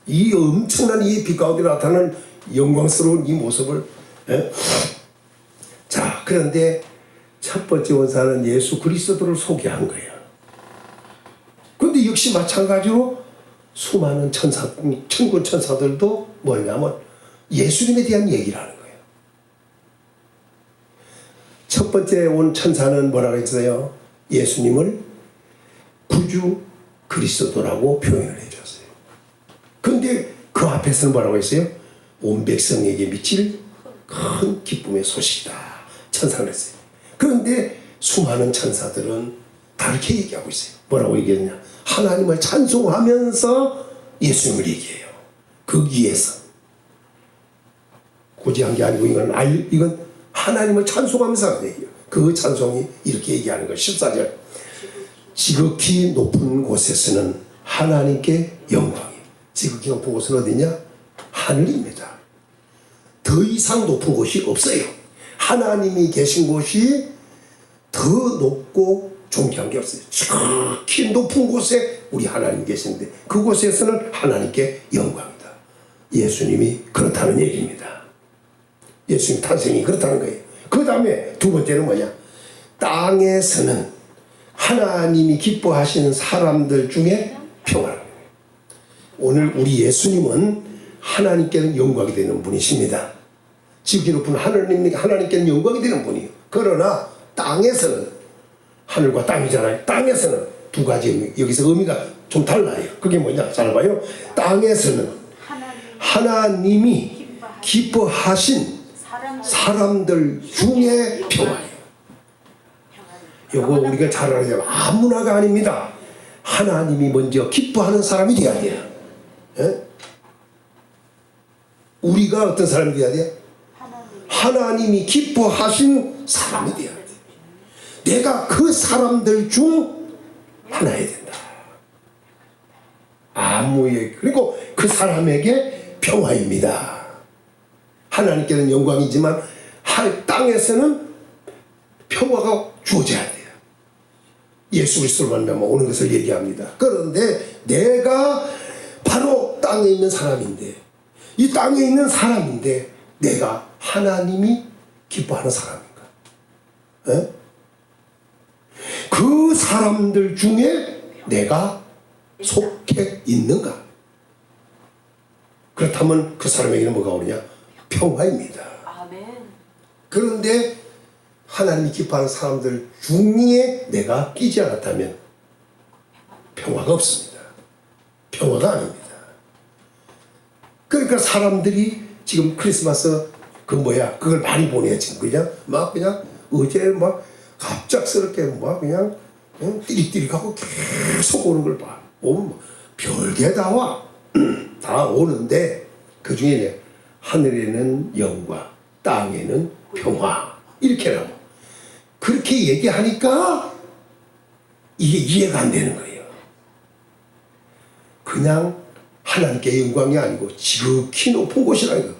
이 엄청난 이 빛 가운데 나타나는 영광스러운 이 모습을. 자, 그런데 첫 번째 원사는 예수 그리스도를 소개한 거예요. 그런데 역시 마찬가지로 수많은 천군 천사들도 뭐냐면 예수님에 대한 얘기를 하는 거예요. 첫 번째 온 천사는 뭐라고 했어요? 예수님을 구주 그리스도라고 표현을 해줬어요. 그런데 그 앞에서는 뭐라고 했어요? 온 백성에게 미칠 큰 기쁨의 소식이다. 천사를 했어요. 그런데 수많은 천사들은 다르게 얘기하고 있어요. 뭐라고 얘기했냐? 하나님을 찬송하면서 예수님을 얘기해요. 거기에서 고지한 게 아니고 이건 하나님을 찬송하면서 하는 얘기예요. 그 찬송이 이렇게 얘기하는 거예요. 14절. 지극히 높은 곳에서는 하나님께 영광이. 지극히 높은 곳은 어디냐? 하늘입니다. 더 이상 높은 곳이 없어요. 하나님이 계신 곳이 더 높고 존귀한 게 없어요. 지극히 높은 곳에 우리 하나님 계시는데 그곳에서는 하나님께 영광이다. 예수님이 그렇다는 얘기입니다. 예수님 탄생이 그렇다는 거예요. 그 다음에 두 번째는 뭐냐? 땅에서는 하나님이 기뻐하시는 사람들 중에 평화를. 오늘 우리 예수님은 하나님께는 영광이 되는 분이십니다. 지극히 높은 하나님께는 영광이 되는 분이에요. 그러나 땅에서는 하늘과 땅이잖아요. 땅에서는 두 가지 의미, 여기서 의미가 좀 달라요. 그게 뭐냐? 잘 봐요. 땅에서는 하나님이 기뻐하신 사람들 중에 평화예요. 이거 우리가 잘 알아야 돼요. 아무나가 아닙니다. 하나님이 먼저 기뻐하는 사람이 돼야 돼요. 예? 우리가 어떤 사람이 돼야 돼요? 하나님이 기뻐하시는 사람이 돼야 돼. 내가 그 사람들 중 하나야 된다. 아무에게, 그리고 그 사람에게 평화입니다. 하나님께는 영광이지만 땅에서는 평화가 주어져야 돼요. 예수 그리스도로 만나면 오는 것을 얘기합니다. 그런데 내가 바로 땅에 있는 사람인데, 이 땅에 있는 사람인데 내가 하나님이 기뻐하는 사람인가? 에? 그 사람들 중에 내가 속해 있는가? 그렇다면 그 사람에게는 뭐가 오느냐? 평화입니다. 아멘. 그런데 하나님이 기뻐하는 사람들 중에 내가 끼지 않았다면 평화가 없습니다. 평화가 아닙니다. 그러니까 사람들이 지금 크리스마스 그걸 많이 보내 지금 그냥 어제 막 갑작스럽게 막 그냥 띠릭띠릭하고 계속 오는 걸 봐. 오면 별게 다 와. 다 오는데 그 중에 하늘에는 영광, 땅에는 평화 이렇게 나와. 그렇게 얘기하니까 이게 이해가 안 되는 거예요. 그냥 하나님께 영광이 아니고 지극히 높은 곳이라는 거,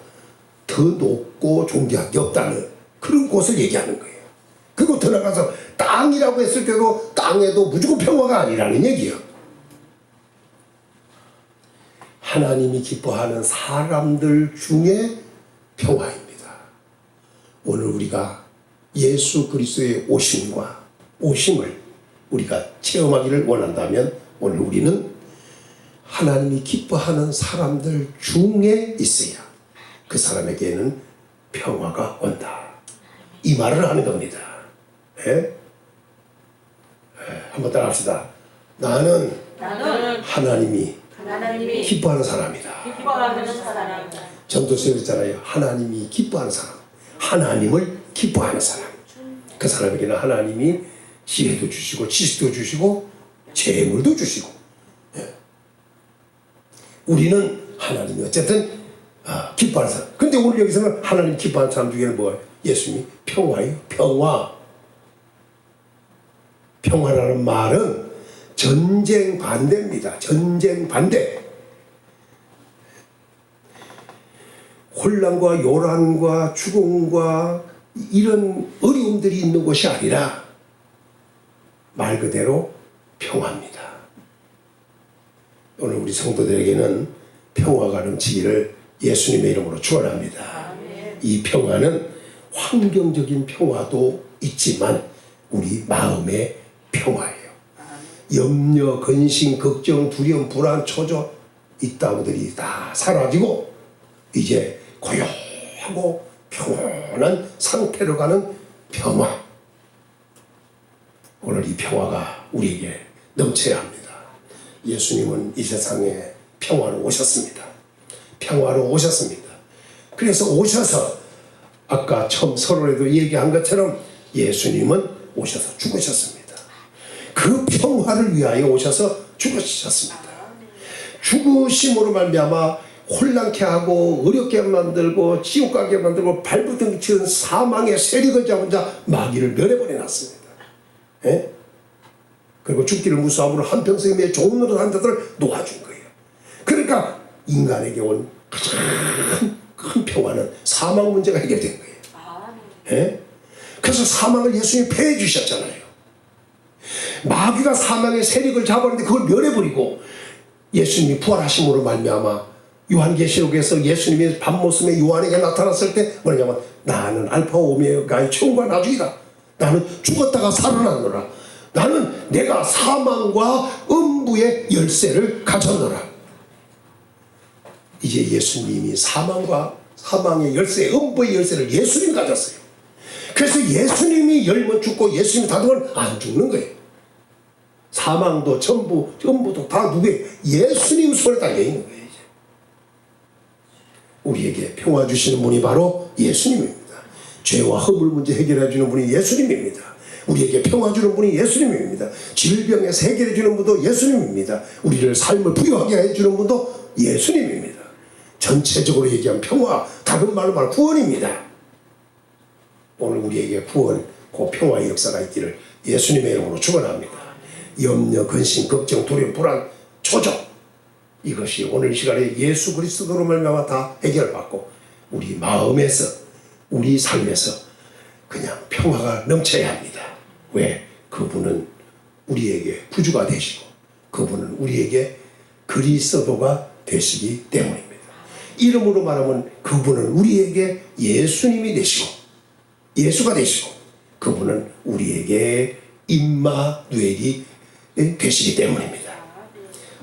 더 높고 존귀한 게 없다는 그런 곳을 얘기하는 거예요. 그리고 더 나가서 땅이라고 했을 때도 땅에도 무조건 평화가 아니라는 얘기예요. 하나님이 기뻐하는 사람들 중에 평화입니다. 오늘 우리가 예수 그리스도의 오심을 우리가 체험하기를 원한다면 오늘 우리는 하나님이 기뻐하는 사람들 중에 있어야 그 사람에게는 평화가 온다. 이 말을 하는 겁니다. 예? 한번 따라합시다. 나는 하나님이 기뻐하는 사람이다. 기뻐하는 사람이다. 전도서에 있잖아요. 하나님이 기뻐하는 사람, 하나님을 기뻐하는 사람. 그 사람에게는 하나님이 지혜도 주시고 지식도 주시고 재물도 주시고. 예. 우리는 하나님이 어쨌든 기뻐하는 사람. 근데 오늘 여기서는 하나님 기뻐하는 사람 중에는 뭐예요? 예수님이 평화예요. 평화라는 말은 전쟁 반대입니다. 전쟁 반대. 혼란과 요란과 죽음과 이런 어려움들이 있는 곳이 아니라 말 그대로 평화입니다. 오늘 우리 성도들에게는 평화가 넘치기를 예수님의 이름으로 축원합니다. 이 평화는 환경적인 평화도 있지만 우리 마음의 평화예요. 염려, 근심, 걱정, 두려움, 불안, 초조 이 따위들이 다 사라지고 이제 고요하고 평온한 상태로 가는 평화. 오늘 이 평화가 우리에게 넘쳐야 합니다. 예수님은 이 세상에 평화로 오셨습니다. 평화로 오셨습니다. 그래서 오셔서 아까 처음 서론에도 얘기한 것처럼 예수님은 오셔서 죽으셨습니다. 그 평화를 위하여 오셔서 죽으셨습니다. 죽으심으로 말미암아 혼란케 하고 어렵게 만들고 지옥 가게 만들고 발부터 미치는 사망의 세력을 잡은 자 마귀를 멸해버려 놨습니다. 예? 그리고 죽기를 무수함으로 한평생에 좋은 노릇 한 자들을 놓아준 거예요. 그러니까 인간에게 온 가장 큰 평화는 사망 문제가 해결된 거예요. 예? 그래서 사망을 예수님이 패해 주셨잖아요. 마귀가 사망의 세력을 잡았는데 그걸 멸해버리고 예수님이 부활하심으로 말미암아 요한계시록에서 예수님이 밤모습에 요한에게 나타났을 때 뭐냐면 나는 알파 오메가의 처음과 나중이다. 나는 죽었다가 살아났노라. 나는 내가 사망과 음부의 열쇠를 가졌노라. 이제 예수님이 사망의 열쇠, 음부의 열쇠를 예수님이 가졌어요. 그래서 예수님이 열면 죽고 예수님이 닫으면 안 죽는 거예요. 사망도 전부 음부도 다 누구예요? 예수님 손에 달려 있는 거예요. 이제. 우리에게 평화 주시는 분이 바로 예수님입니다. 죄와 허물 문제 해결해 주는 분이 예수님입니다. 우리에게 평화 주는 분이 예수님입니다. 질병에서 해결해 주는 분도 예수님입니다. 우리를 삶을 부유하게 해주는 분도 예수님입니다. 전체적으로 얘기하면 평화, 다른 말로 말하면 구원입니다. 오늘 우리에게 구원, 그 평화의 역사가 있기를 예수님의 이름으로 축원합니다. 염려, 근심, 걱정, 두려움, 불안, 초조, 이것이 오늘 이 시간에 예수 그리스도로 말미암아 다 해결받고 우리 마음에서, 우리 삶에서 그냥 평화가 넘쳐야 합니다. 왜? 그분은 우리에게 구주가 되시고 그분은 우리에게 그리스도가 되시기 때문입니다. 이름으로 말하면 그분은 우리에게 예수님이 되시고 예수가 되시고 그분은 우리에게 임마누엘이 되시기 때문입니다.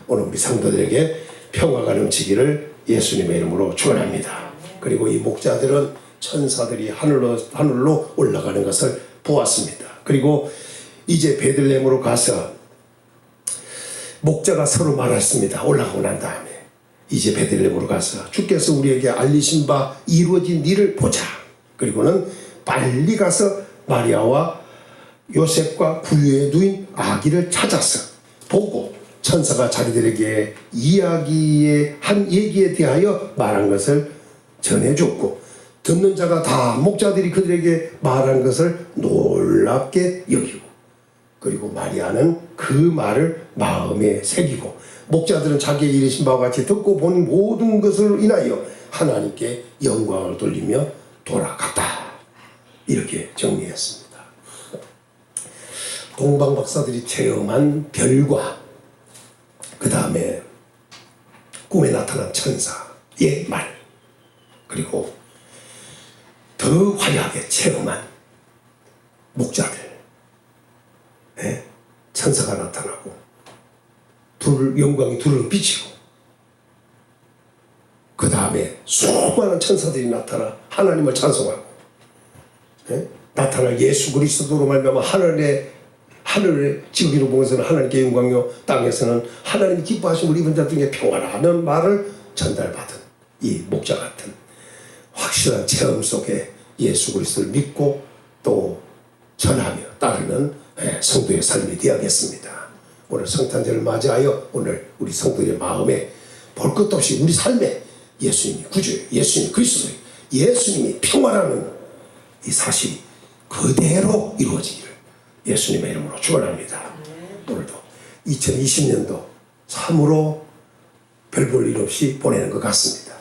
오늘 우리 성도들에게 평화가 넘치기를 예수님의 이름으로 축원합니다. 그리고 이 목자들은 천사들이 하늘로 올라가는 것을 보았습니다. 그리고 이제 베들레헴으로 가서 목자가 서로 말했습니다. 올라가고 난 다음에 이제 베들레헴으로 가서 주께서 우리에게 알리신 바 이루어진 일을 보자. 그리고는 빨리 가서 마리아와 요셉과 구유에 누인 아기를 찾아서 보고 천사가 자기들에게 한 얘기에 대하여 말한 것을 전해줬고 듣는 자가 다 목자들이 그들에게 말한 것을 놀랍게 여기고 그리고 마리아는 그 말을 마음에 새기고 목자들은 자기의 이르신 바와 같이 듣고 본 모든 것을 인하여 하나님께 영광을 돌리며 돌아갔다. 이렇게 정리했습니다. 동방 박사들이 체험한 별과 그 다음에 꿈에 나타난 천사의 말 그리고 더 화려하게 체험한 목자들 천사가 나타나고 영광이 둘을 비치고 그 다음에 수많은 천사들이 나타나 하나님을 찬송하고 나타날 예수 그리스도로 말미암아 하늘의 지극히로 보면서는 하나님께 영광이요 땅에서는 하나님이 기뻐하심을 입은 자 중에 평화라는 말을 전달받은 이 목자 같은 확실한 체험 속에 예수 그리스도를 믿고 또 전하며 따르는 성도의 삶이 되어야겠습니다. 오늘 성탄절을 맞이하여 오늘 우리 성도의 마음에 볼 것도 없이 우리 삶에 예수님이 구주예요. 예수님이 그리스도예요. 예수님이 평화라는 이 사실이 그대로 이루어지기를 예수님의 이름으로 축원합니다. 오늘도 2020년도 참으로 별 볼 일 없이 보내는 것 같습니다.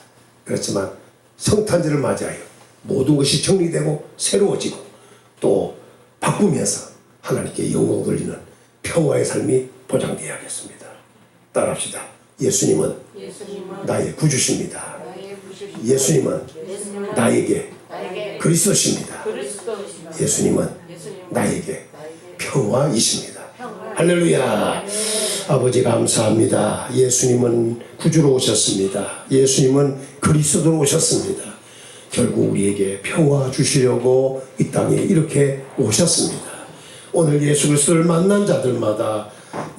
그렇지만 성탄절을 맞이하여 모든 것이 정리되고 새로워지고 또 바꾸면서 하나님께 영광 돌리는 평화의 삶이 보장되어야겠습니다. 따라합시다. 예수님은 나의 구주십니다. 예수님은 나에게 그리스도십니다. 예수님은 나에게 평화이십니다. 할렐루야. 아버지 감사합니다. 예수님은 구주로 오셨습니다. 예수님은 그리스도로 오셨습니다. 결국 우리에게 평화 주시려고 이 땅에 이렇게 오셨습니다. 오늘 예수 그리스도를 만난 자들마다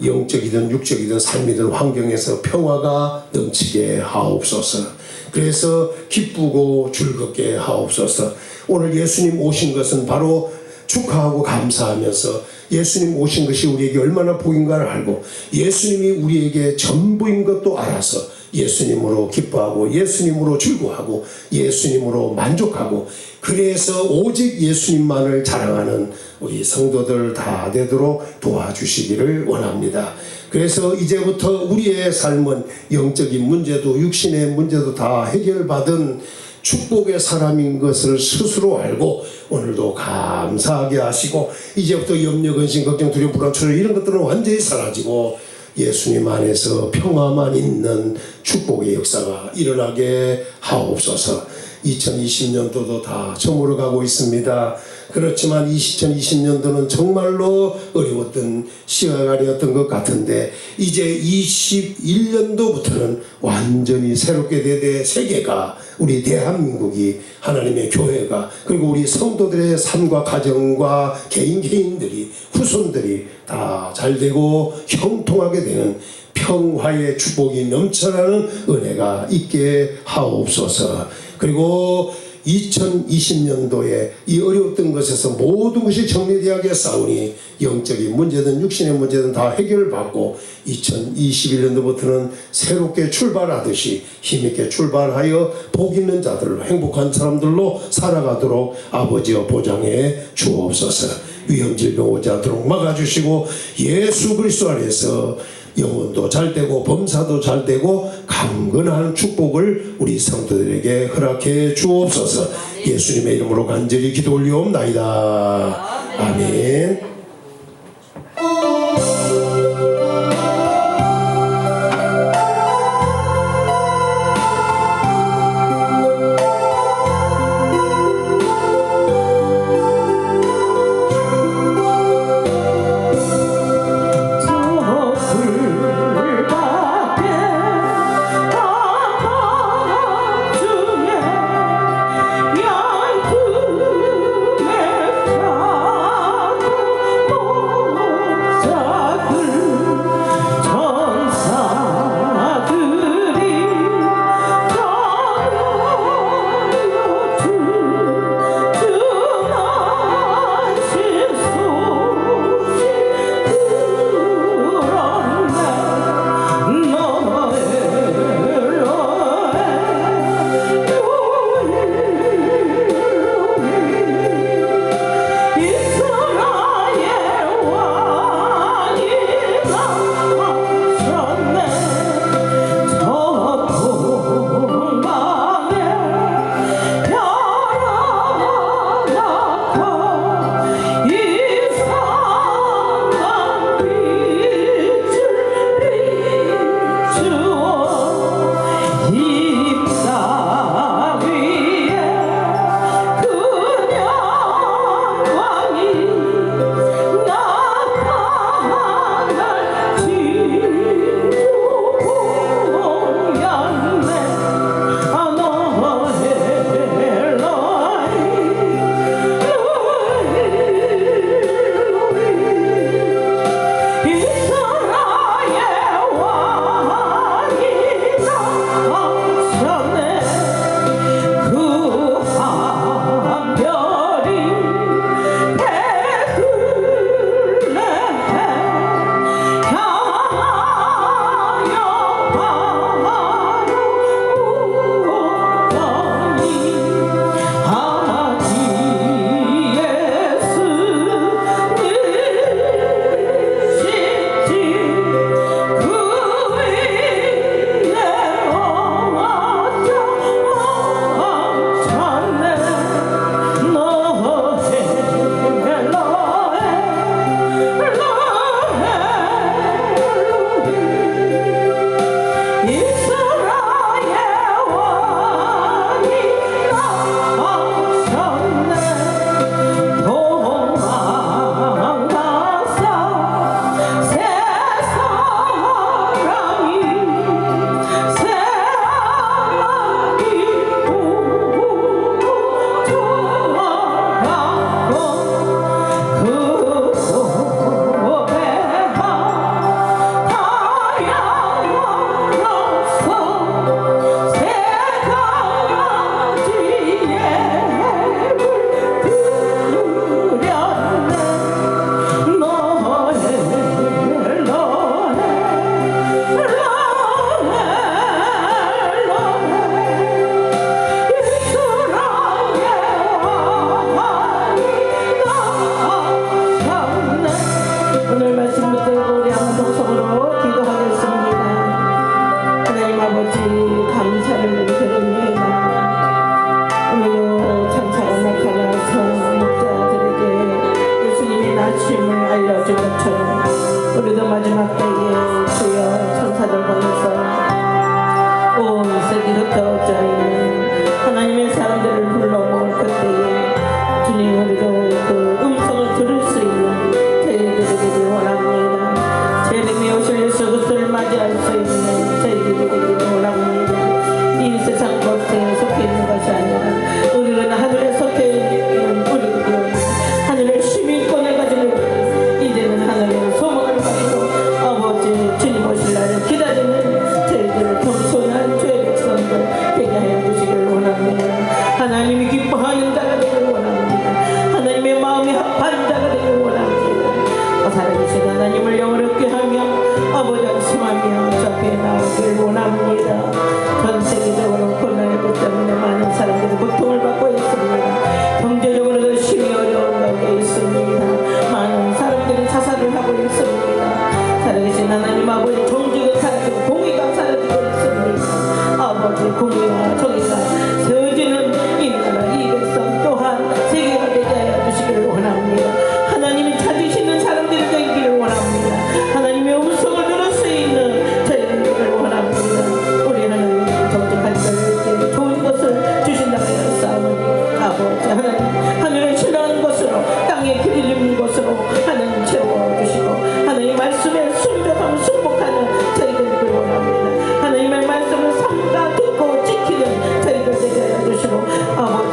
영적이든 육적이든 삶이든 환경에서 평화가 넘치게 하옵소서. 그래서 기쁘고 즐겁게 하옵소서. 오늘 예수님 오신 것은 바로 축하하고 감사하면서 예수님 오신 것이 우리에게 얼마나 복인가를 알고 예수님이 우리에게 전부인 것도 알아서 예수님으로 기뻐하고 예수님으로 즐거워하고 예수님으로 만족하고 그래서 오직 예수님만을 자랑하는 우리 성도들 다 되도록 도와주시기를 원합니다. 그래서 이제부터 우리의 삶은 영적인 문제도 육신의 문제도 다 해결받은 축복의 사람인 것을 스스로 알고 오늘도 감사하게 하시고 이제부터 염려, 근심, 걱정, 두려움, 불안, 초조 이런 것들은 완전히 사라지고 예수님 안에서 평화만 있는 축복의 역사가 일어나게 하옵소서. 2020년도도 다 저물어가고 있습니다. 그렇지만 2020년도는 정말로 어려웠던 시간이었던 것 같은데 이제 21년도부터는 완전히 새롭게 되되 세계가 우리 대한민국이 하나님의 교회가 그리고 우리 성도들의 삶과 가정과 개인들이 후손들이 다 잘되고 형통하게 되는 평화의 축복이 넘쳐나는 은혜가 있게 하옵소서. 그리고 2020년도에 이 어려웠던 것에서 모든 것이 정리되어야겠사오니 영적인 문제든 육신의 문제든 다 해결을 받고 2021년도부터는 새롭게 출발하듯이 힘있게 출발하여 복 있는 자들로 행복한 사람들로 살아가도록 아버지여 보장해 주옵소서. 위험 질병 오지 않도록 막아주시고 예수 그리스도 안에서 영혼도 잘되고 범사도 잘되고 강건한 축복을 우리 성도들에게 허락해 주옵소서. 예수님의 이름으로 간절히 기도 올리옵나이다. 아멘. 양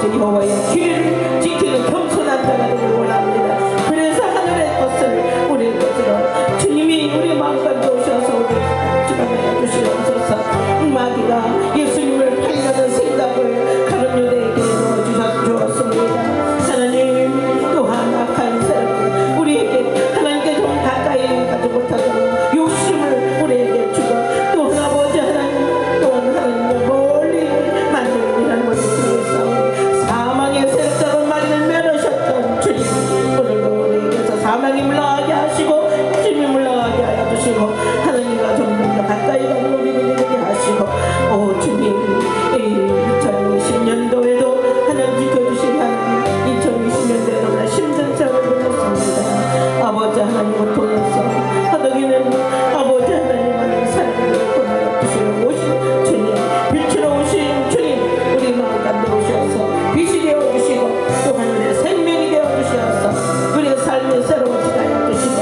거룩하신 여호와의 길을 지키는 겸손한 자가 되길 원합니다. 그래서 하늘의 것을 우리 것으로 주님이 우리 마음 가운데 오셔서 우리 지감해 주시옵소서. 마귀가 예수님을 팔려는 생각을 가룟 유대에게 넣어주었습니다. 하나님 또한 악한 세력을 우리에게 하나님께 좀 가까이 가지 못하도록 욕심을 우리에게 주고 또 아버지 하나님 또한 하나님을 멀리 만들기를 원하시옵소서. 사망의 세력자로 마귀를 멸하셨던 주님, 오늘도 우리에게서 사망이 물러가게 하시고 주님이 물러가게 하여 주시고 하나님과 좀 더 가까이 가는 우리들이 되게 하시고 오 주님, 2020년도에도 하나님 지켜주신 하나님 2020년도에 너무나 힘든 세월을 보냈습니다. 아버지 하나님을 통해서 하덕이는 아버지 하나님만의 사랑을 보내어 주시는 오신 주님, 빛으로 오신 주님, 우리 마음 가운데 오셔서 빛이 되어 주시고 또 하늘의 생명이 되어 주셔서 우리의 삶의 새로워지게 하여 주시고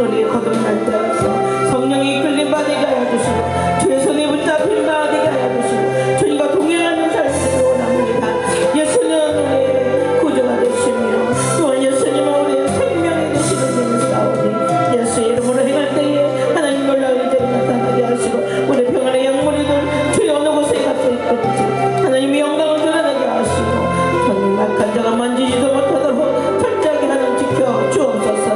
우리의 거듭날 때에서 성령이 이끌림 받게 하여 주시고 주의 손에 붙잡힌 바 되게 하여 주시고 주님과 동행하는 삶을 원합니다. 예수는 우리의 구주가 되시며 또한 예수님은 우리의 생명이 되시는 분이 사오니 예수의 이름으로 행할 때에 하나님 놀라운 일들이 나타나게 하시고 우리 평안의 영물이들 주의 어느 곳에 가서 있든지 하나님의 영광을 드러나게 하시고 주님 악한 자가 만지지도 못하도록 철저하게 하나님 지켜 주옵소서.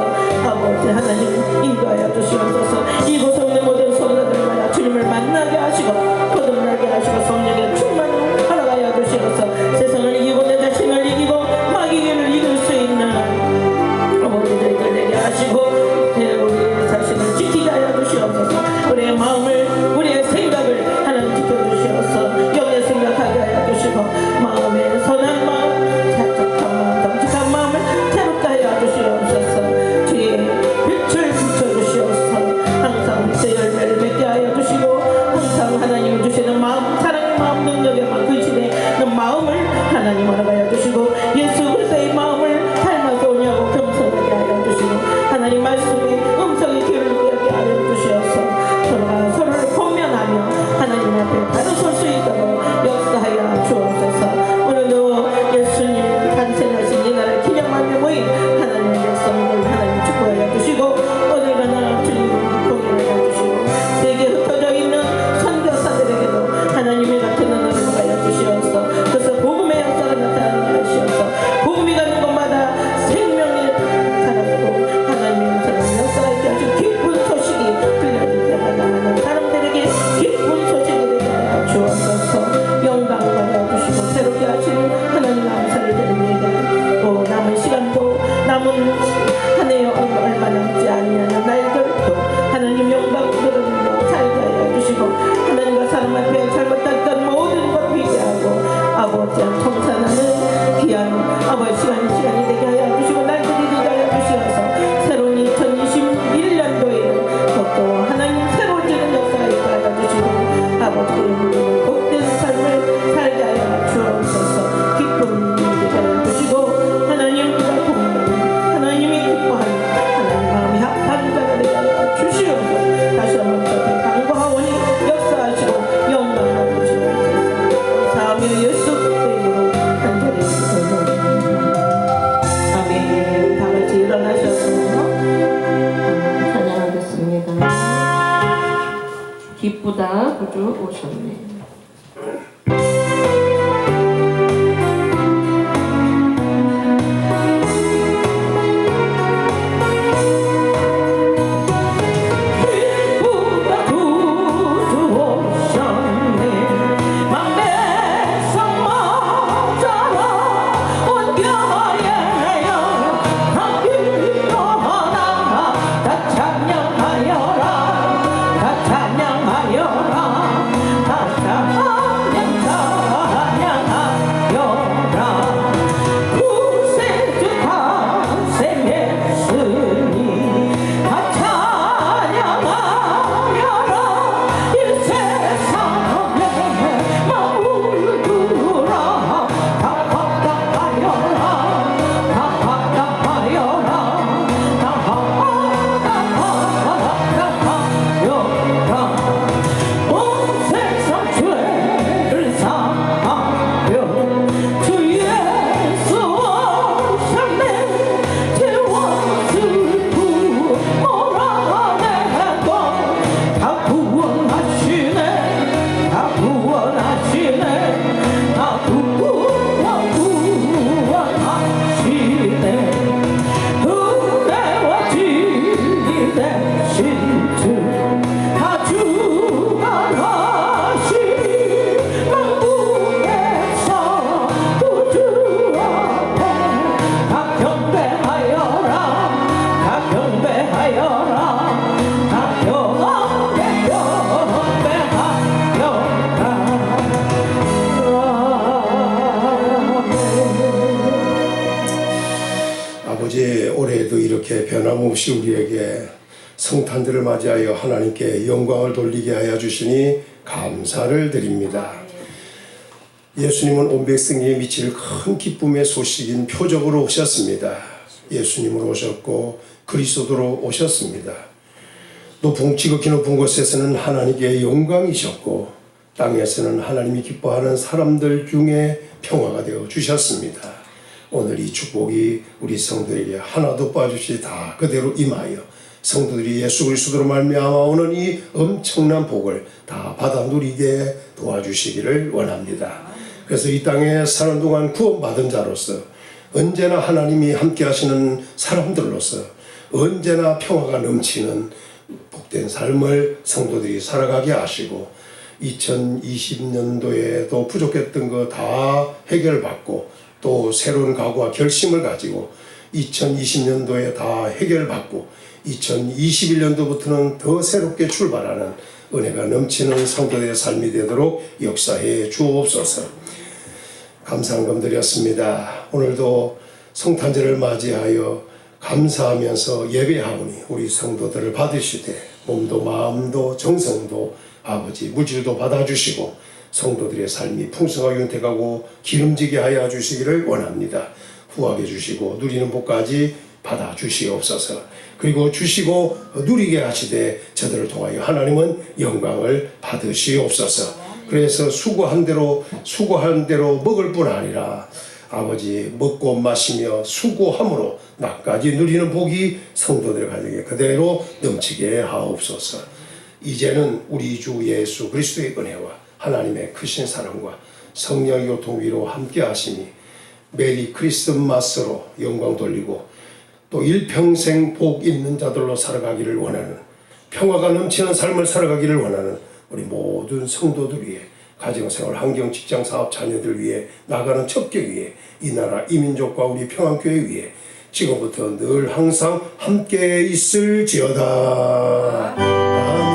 아버지 하나님 인도하여 주시옵소서. 이곳에 오는 모든 성도들마다 주님을 만나게 하시고 거듭나게 하시고 성령의 충만을 허락하여 주시옵소서. 세상을 이기고 내 자신을 이기고 마귀를 이길 수 있는 아버지 저희들 되게 하시고 우리의 자신을 지키게 하여 주시옵소서. 우리의 마음을 우리의 생각을 하나님 지켜주시옵소서. 영의 생각하게 하여 주시고 마음의 선한 마음 착착한 마음 정직한 마음을 새롭게 하여 주시옵소서. 주의 빛을 비춰주시옵소서. 항상 빛의 열매를 맺게 하여 주시고 항상 하나님이 주시는 마음 사랑의 마음 능력에만 근신하는 마음을 하나님 허락하여 주시고 예수 그리스도의 마음을 닮아서 오냐고 겸손하게 하여 주시고 하나님 말씀의 음성이 귀를 듣게 하여 주시옵소서. 서로가 서로를 권면하며 하나님 앞에 바로 설 수 있도록 역사하여 주옵소서. 오늘도 예수님 탄생하신 이날을 기념하며 모인 하나님의 백성을 하나님 축복하여 주시고 어딜 가나 주님 공연하여 주시고 세계에 흩어져 있는 선교사들에게도 하나님의 같은 은혜를 하여 주시옵소서. 그래서 복음의 역사가 나타나게 하시옵소서. 복음이 가는 곳마다 생명이 살아가고 하나님의 역사가 있게 하시고 기쁜 소식이 들려질 때마다 하는 사람들에게 기쁜 소식이 되게 하여 주옵소서. 영광 받아주시고 새롭게 하시는 하나님 감사를 드립니다. 또 남은 시간도 남은 한 해에 얼마 남지 아니하는 날들도 하나님 영광 드리며 살게 하여 주시고 하나님과 사람 앞에 잘못했던 모든 것 회개하고 아버지 청산하는 귀한 아버지 시간이 되게 하여 주시고 날들이 되게 하여 주시어서 새로운 2021년도에는 더욱더 하나님 새로워지는 역사가 있게 하여 주시고 아버지 복된 삶을 살게 하여 주옵소서. 기쁨 되게 하여 주시고 하나님과 동행 하나님이 기뻐하는 하나님 마음이 합한 자가 되게 하여 주시옵소서. 다시 한번 저희 강구하오니 역사하시고 영광 받으시옵소서. 사며 예수 이름으로 간절히 기도드립니다. 아멘. 다 같이 일어나셔서 찬양하겠습니다. 기쁘다 구주 오셨네. 아버지, 올해도 이렇게 변함없이 우리에게 성탄절을 맞이하여 하나님께 영광을 돌리게 하여 주시니 감사를 드립니다. 예수님은 온 백성에게 미칠 큰 기쁨의 소식인 표적으로 오셨습니다. 예수님으로 오셨고 그리스도로 오셨습니다. 높은 지극히 높은 곳에서는 하나님께 영광이셨고 땅에서는 하나님이 기뻐하는 사람들 중에 평화가 되어 주셨습니다. 오늘 이 축복이 우리 성도에게 하나도 빠지지 다 그대로 임하여 성도들이 예수 그리스도로 말미암아 오는 이 엄청난 복을 다 받아 누리게 도와주시기를 원합니다. 그래서 이 땅에 사는 동안 구원받은 자로서 언제나 하나님이 함께 하시는 사람들로서 언제나 평화가 넘치는 복된 삶을 성도들이 살아가게 하시고 2020년도에도 부족했던 거 다 해결받고 또 새로운 각오와 결심을 가지고 2020년도에 다 해결받고 2021년도부터는 더 새롭게 출발하는 은혜가 넘치는 성도들의 삶이 되도록 역사해 주옵소서. 감사한 금 드렸습니다. 오늘도 성탄절을 맞이하여 감사하면서 예배하오니 우리 성도들을 받으시되 몸도 마음도 정성도 아버지 물질도 받아주시고 성도들의 삶이 풍성하게 윤택하고 기름지게 하여 주시기를 원합니다. 후하게 주시고 누리는 복까지 받아주시옵소서. 그리고 주시고 누리게 하시되 저들을 통하여 하나님은 영광을 받으시옵소서. 그래서 수고한 대로 먹을 뿐 아니라 아버지 먹고 마시며 수고함으로 나까지 누리는 복이 성도들 가정에 그대로 넘치게 하옵소서. 이제는 우리 주 예수 그리스도의 은혜와 하나님의 크신 사랑과 성령의 교통 위로 함께 하시니 메리 크리스마스로 영광 돌리고 또 일평생 복 있는 자들로 살아가기를 원하는 평화가 넘치는 삶을 살아가기를 원하는 우리 모든 성도들 위해 가정생활, 환경, 직장, 사업, 자녀들 위해 나가는 첩격 위해 이 나라 이민족과 우리 평안교회 위해 지금부터 늘 항상 함께 있을지어다. 아멘.